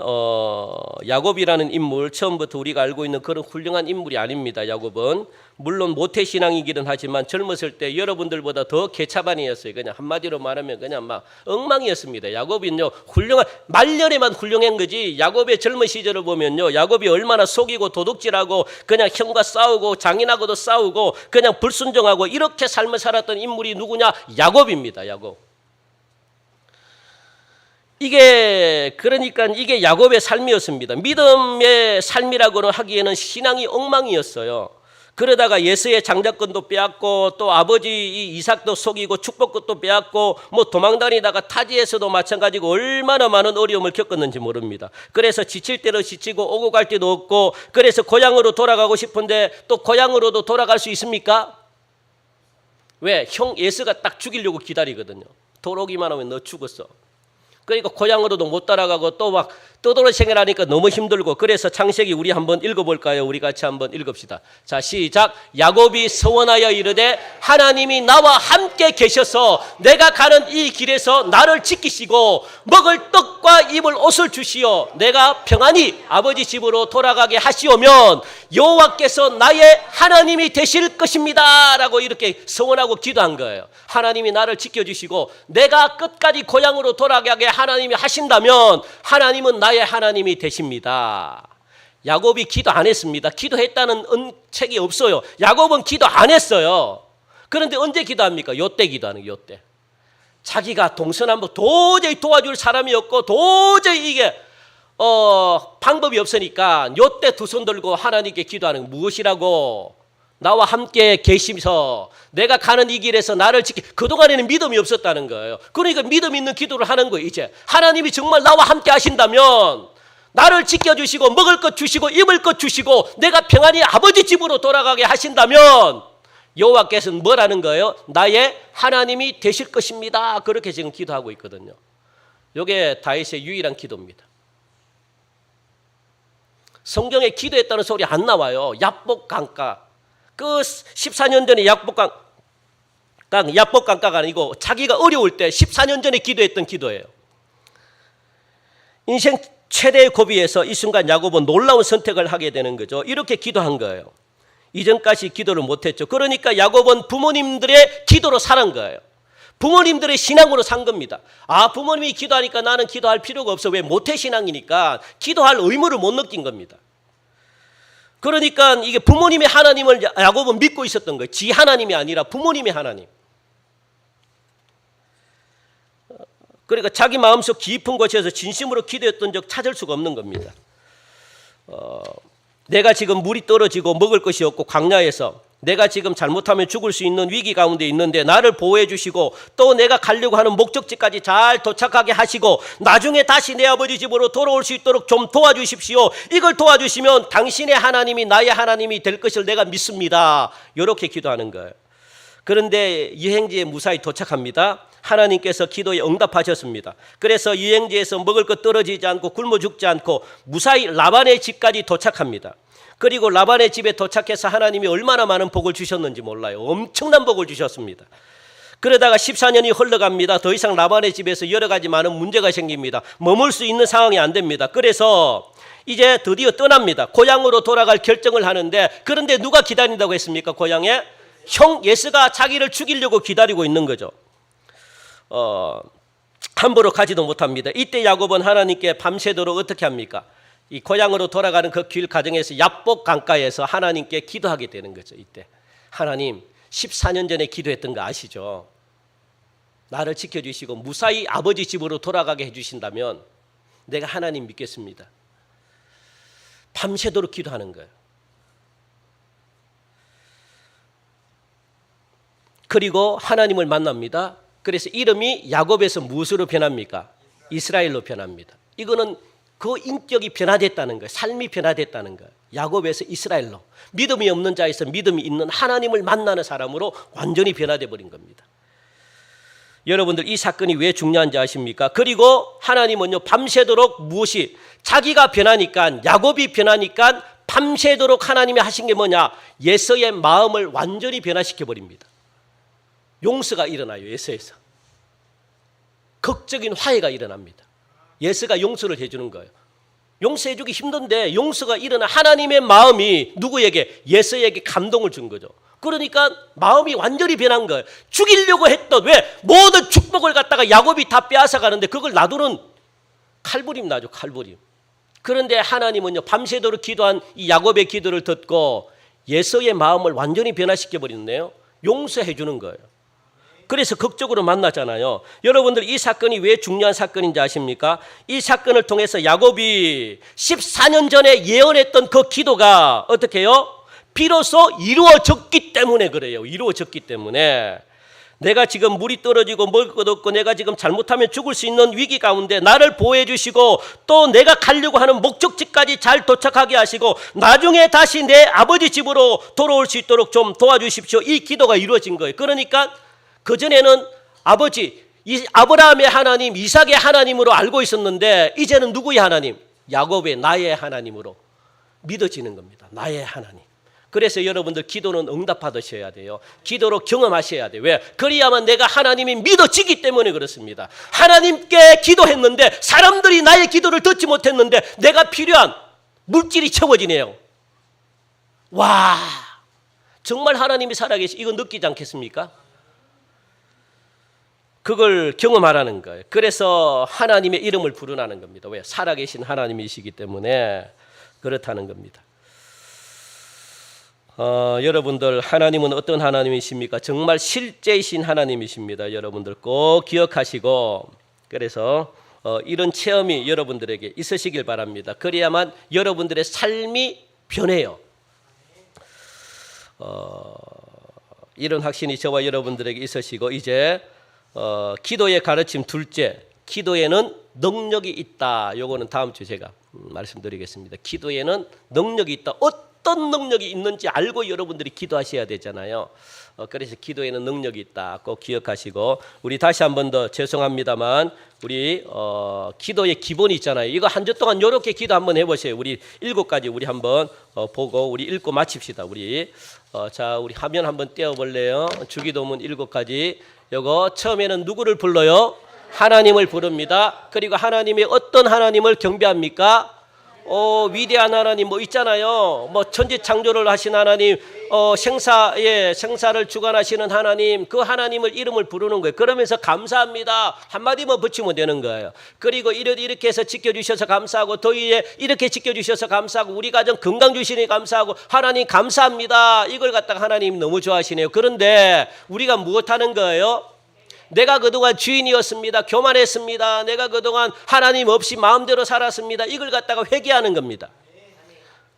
야곱이라는 인물, 처음부터 우리가 알고 있는 그런 훌륭한 인물이 아닙니다. 야곱은 물론 모태신앙이기는 하지만 젊었을 때 여러분들보다 더 개차반이었어요. 그냥 한마디로 말하면 그냥 막 엉망이었습니다. 야곱은요 훌륭한 말년에만 훌륭한 거지. 야곱의 젊은 시절을 보면요 야곱이 얼마나 속이고 도둑질하고 그냥 형과 싸우고 장인하고도 싸우고 그냥 불순종하고 이렇게 삶을 살았던 인물이 누구냐? 야곱입니다. 야곱. 그러니까 이게 야곱의 삶이었습니다. 믿음의 삶이라고는 하기에는 신앙이 엉망이었어요. 그러다가 예수의 장자권도 빼앗고 또 아버지 이삭도 속이고 축복것도 빼앗고 뭐 도망다니다가 타지에서도 마찬가지고 얼마나 많은 어려움을 겪었는지 모릅니다. 그래서 지칠 때로 지치고 오고 갈 때도 없고 그래서 고향으로 돌아가고 싶은데 또 고향으로도 돌아갈 수 있습니까? 왜? 형 예수가 딱 죽이려고 기다리거든요. 돌아오기만 하면 너 죽었어. 그러니까 고향으로도 못 따라가고 또 막 떠돌이생활 하니까 너무 힘들고 그래서 창세기 우리 한번 읽어볼까요? 우리 같이 한번 읽읍시다. 자 시작. 야곱이 서원하여 이르되 하나님이 나와 함께 계셔서 내가 가는 이 길에서 나를 지키시고 먹을 떡과 입을 옷을 주시어 내가 평안히 아버지 집으로 돌아가게 하시오면 여호와께서 나의 하나님이 되실 것입니다 라고 이렇게 서원하고 기도한 거예요. 하나님이 나를 지켜주시고 내가 끝까지 고향으로 돌아가게 하나님이 하신다면 하나님은 나의 하나님이 되십니다. 야곱이 기도 안 했습니다. 기도했다는 책이 없어요. 야곱은 기도 안 했어요. 그런데 언제 기도합니까? 요때 기도하는 거예요. 요때. 자기가 동서남북 도저히 도와줄 사람이 없고 도저히 이게 방법이 없으니까 요때 두 손 들고 하나님께 기도하는 거. 무엇이라고? 나와 함께 계시면서 내가 가는 이 길에서 나를 그동안에는 믿음이 없었다는 거예요. 그러니까 믿음 있는 기도를 하는 거예요. 이제 하나님이 정말 나와 함께 하신다면 나를 지켜주시고 먹을 것 주시고 입을 것 주시고 내가 평안히 아버지 집으로 돌아가게 하신다면 여호와께서는 뭐라는 거예요? 나의 하나님이 되실 것입니다. 그렇게 지금 기도하고 있거든요. 이게 다윗의 유일한 기도입니다. 성경에 기도했다는 소리 안 나와요. 야복강가. 그 14년 전에 야복강가가 아니고 자기가 어려울 때 14년 전에 기도했던 기도예요. 인생 최대의 고비에서 이 순간 야곱은 놀라운 선택을 하게 되는 거죠. 이렇게 기도한 거예요. 이전까지 기도를 못했죠. 그러니까 야곱은 부모님들의 기도로 살은 거예요. 부모님들의 신앙으로 산 겁니다. 부모님이 기도하니까 나는 기도할 필요가 없어. 왜? 모태신앙이니까 기도할 의무를 못 느낀 겁니다. 그러니까 이게 부모님의 하나님을 야곱은 믿고 있었던 거예요. 지 하나님이 아니라 부모님의 하나님. 그러니까 자기 마음속 깊은 곳에서 진심으로 기도했던 적 찾을 수가 없는 겁니다. 내가 지금 물이 떨어지고 먹을 것이 없고 광야에서 내가 지금 잘못하면 죽을 수 있는 위기 가운데 있는데 나를 보호해 주시고 또 내가 가려고 하는 목적지까지 잘 도착하게 하시고 나중에 다시 내 아버지 집으로 돌아올 수 있도록 좀 도와주십시오. 이걸 도와주시면 당신의 하나님이 나의 하나님이 될 것을 내가 믿습니다. 이렇게 기도하는 거예요. 그런데 여행지에 무사히 도착합니다. 하나님께서 기도에 응답하셨습니다. 그래서 여행지에서 먹을 것 떨어지지 않고 굶어 죽지 않고 무사히 라반의 집까지 도착합니다. 그리고 라반의 집에 도착해서 하나님이 얼마나 많은 복을 주셨는지 몰라요. 엄청난 복을 주셨습니다. 그러다가 14년이 흘러갑니다. 더 이상 라반의 집에서 여러 가지 많은 문제가 생깁니다. 머물 수 있는 상황이 안 됩니다. 그래서 이제 드디어 떠납니다. 고향으로 돌아갈 결정을 하는데, 그런데 누가 기다린다고 했습니까? 고향에 형 예스가 자기를 죽이려고 기다리고 있는 거죠. 함부로 가지도 못합니다. 이때 야곱은 하나님께 밤새도록 어떻게 합니까? 이 고향으로 돌아가는 그 길 가정에서 야복 강가에서 하나님께 기도하게 되는 거죠. 이때 하나님, 14년 전에 기도했던 거 아시죠? 나를 지켜주시고 무사히 아버지 집으로 돌아가게 해주신다면 내가 하나님 믿겠습니다. 밤새도록 기도하는 거예요. 그리고 하나님을 만납니다. 그래서 이름이 야곱에서 무엇으로 변합니까? 이스라엘로 변합니다. 이거는 그 인격이 변화됐다는 거예요. 삶이 변화됐다는 거예요. 야곱에서 이스라엘로, 믿음이 없는 자에서 믿음이 있는 하나님을 만나는 사람으로 완전히 변화돼 버린 겁니다. 여러분들, 이 사건이 왜 중요한지 아십니까? 그리고 하나님은요, 밤새도록 무엇이, 자기가 변하니까, 야곱이 변하니까 밤새도록 하나님이 하신 게 뭐냐? 예서의 마음을 완전히 변화시켜 버립니다. 용서가 일어나요. 예서에서 극적인 화해가 일어납니다. 예서가 용서를 해주는 거예요. 용서해주기 힘든데 용서가 일어나 하나님의 마음이 누구에게? 예서에게 감동을 준 거죠. 그러니까 마음이 완전히 변한 거예요. 죽이려고 했던, 왜? 모든 축복을 갖다가 야곱이 다 빼앗아 가는데 그걸 놔두는 칼부림 나죠. 칼부림. 그런데 하나님은요, 밤새도록 기도한 이 야곱의 기도를 듣고 예서의 마음을 완전히 변화시켜 버리네요. 용서해 주는 거예요. 그래서 극적으로 만나잖아요. 여러분들, 이 사건이 왜 중요한 사건인지 아십니까? 이 사건을 통해서 야곱이 14년 전에 예언했던 그 기도가 어떻게 해요? 비로소 이루어졌기 때문에 그래요. 이루어졌기 때문에. 내가 지금 물이 떨어지고 먹을 것 없고 내가 지금 잘못하면 죽을 수 있는 위기 가운데 나를 보호해 주시고 또 내가 가려고 하는 목적지까지 잘 도착하게 하시고 나중에 다시 내 아버지 집으로 돌아올 수 있도록 좀 도와주십시오. 이 기도가 이루어진 거예요. 그러니까 그전에는 아버지, 아브라함의 하나님, 이삭의 하나님으로 알고 있었는데 이제는 누구의 하나님? 야곱의, 나의 하나님으로 믿어지는 겁니다. 나의 하나님. 그래서 여러분들, 기도는 응답받으셔야 돼요. 기도로 경험하셔야 돼요. 왜? 그래야만 내가 하나님이 믿어지기 때문에 그렇습니다. 하나님께 기도했는데 사람들이 나의 기도를 듣지 못했는데 내가 필요한 물질이 채워지네요. 와, 정말 하나님이 살아계시, 이거 느끼지 않겠습니까? 그걸 경험하라는 거예요. 그래서 하나님의 이름을 부르라는 겁니다. 왜? 살아계신 하나님이시기 때문에 그렇다는 겁니다. 여러분들, 하나님은 어떤 하나님이십니까? 정말 실제이신 하나님이십니다. 여러분들 꼭 기억하시고, 그래서 이런 체험이 여러분들에게 있으시길 바랍니다. 그래야만 여러분들의 삶이 변해요. 이런 확신이 저와 여러분들에게 있으시고, 이제 기도의 가르침 둘째, 기도에는 능력이 있다. 요거는 다음 주에 제가 말씀드리겠습니다. 기도에는 능력이 있다. 어떤 능력이 있는지 알고 여러분들이 기도하셔야 되잖아요. 그래서 기도에는 능력이 있다. 꼭 기억하시고, 우리 다시 한 번 더 죄송합니다만 우리 기도의 기본이 있잖아요. 이거 한 주 동안 이렇게 기도 한번 해보세요. 우리 7가지 우리 한번 보고 우리 읽고 마칩시다. 우리 자, 우리 화면 한번 떼어볼래요? 주기도문 7가지. 요거 처음에는 누구를 불러요? 하나님을 부릅니다. 그리고 하나님이 어떤 하나님을 경배합니까? 위대한 하나님 뭐 있잖아요. 뭐 천지 창조를 하신 하나님, 생사를 주관하시는 하나님, 그 하나님을 이름을 부르는 거예요. 그러면서 감사합니다 한마디만 붙이면 되는 거예요. 그리고 이렇게 해서 지켜주셔서 감사하고, 더위에 이렇게 지켜주셔서 감사하고, 우리 가정 건강 주시니 감사하고, 하나님 감사합니다. 이걸 갖다가 하나님이 너무 좋아하시네요. 그런데 우리가 무엇하는 거예요? 내가 그동안 주인이었습니다. 교만했습니다. 내가 그동안 하나님 없이 마음대로 살았습니다. 이걸 갖다가 회개하는 겁니다.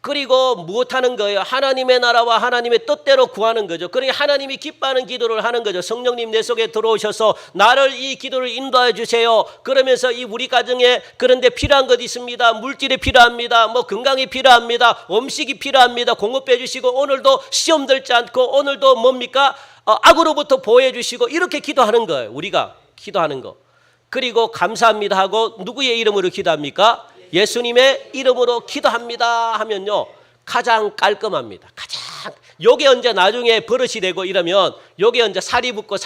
그리고 무엇하는 거예요? 하나님의 나라와 하나님의 뜻대로 구하는 거죠. 그러니까 하나님이 기뻐하는 기도를 하는 거죠. 성령님 내 속에 들어오셔서 나를 이 기도를 인도해 주세요. 그러면서 이 우리 가정에 그런데 필요한 것 있습니다. 물질이 필요합니다. 뭐 건강이 필요합니다. 음식이 필요합니다. 공급해 주시고, 오늘도 시험 들지 않고, 오늘도 뭡니까? 악으로부터 보호해 주시고, 이렇게 기도하는 거예요. 우리가 기도하는 거. 그리고 감사합니다 하고 누구의 이름으로 기도합니까? 예수님의 이름으로 기도합니다 하면요, 가장 깔끔합니다. 가장. 요게 언제 나중에 버릇이 되고 이러면 요게 언제 살이 붙고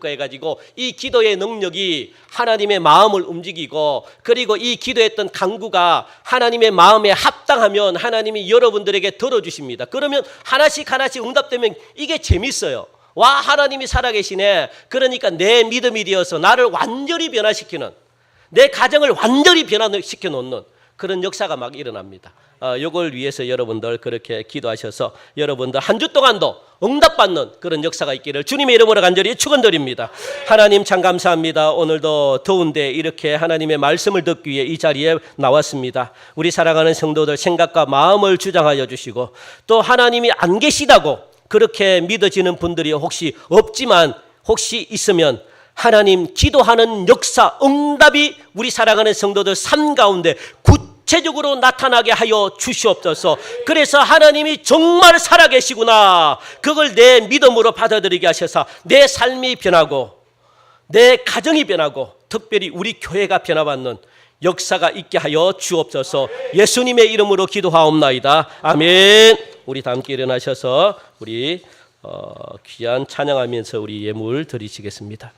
해가지고 이 기도의 능력이 하나님의 마음을 움직이고, 그리고 이 기도했던 간구가 하나님의 마음에 합당하면 하나님이 여러분들에게 들어주십니다. 그러면 하나씩 응답되면 이게 재밌어요. 와, 하나님이 살아계시네. 그러니까 내 믿음이 되어서 나를 완전히 변화시키는, 내 가정을 완전히 변화시켜 놓는 그런 역사가 막 일어납니다. 이걸 위해서 여러분들 그렇게 기도하셔서 여러분들 한 주 동안도 응답받는 그런 역사가 있기를 주님의 이름으로 간절히 축원드립니다. 하나님 참 감사합니다. 오늘도 더운데 이렇게 하나님의 말씀을 듣기 위해 이 자리에 나왔습니다. 우리 사랑하는 성도들 생각과 마음을 주장하여 주시고, 또 하나님이 안 계시다고 그렇게 믿어지는 분들이 혹시 없지만 혹시 있으면 하나님 기도하는 역사, 응답이 우리 사랑하는 성도들 삶 가운데 구체적으로 나타나게 하여 주시옵소서. 그래서 하나님이 정말 살아계시구나, 그걸 내 믿음으로 받아들이게 하셔서 내 삶이 변하고 내 가정이 변하고 특별히 우리 교회가 변화받는 역사가 있게 하여 주옵소서. 예수님의 이름으로 기도하옵나이다. 아멘. 우리 다 함께 일어나셔서 우리 귀한 찬양하면서 우리 예물 드리시겠습니다.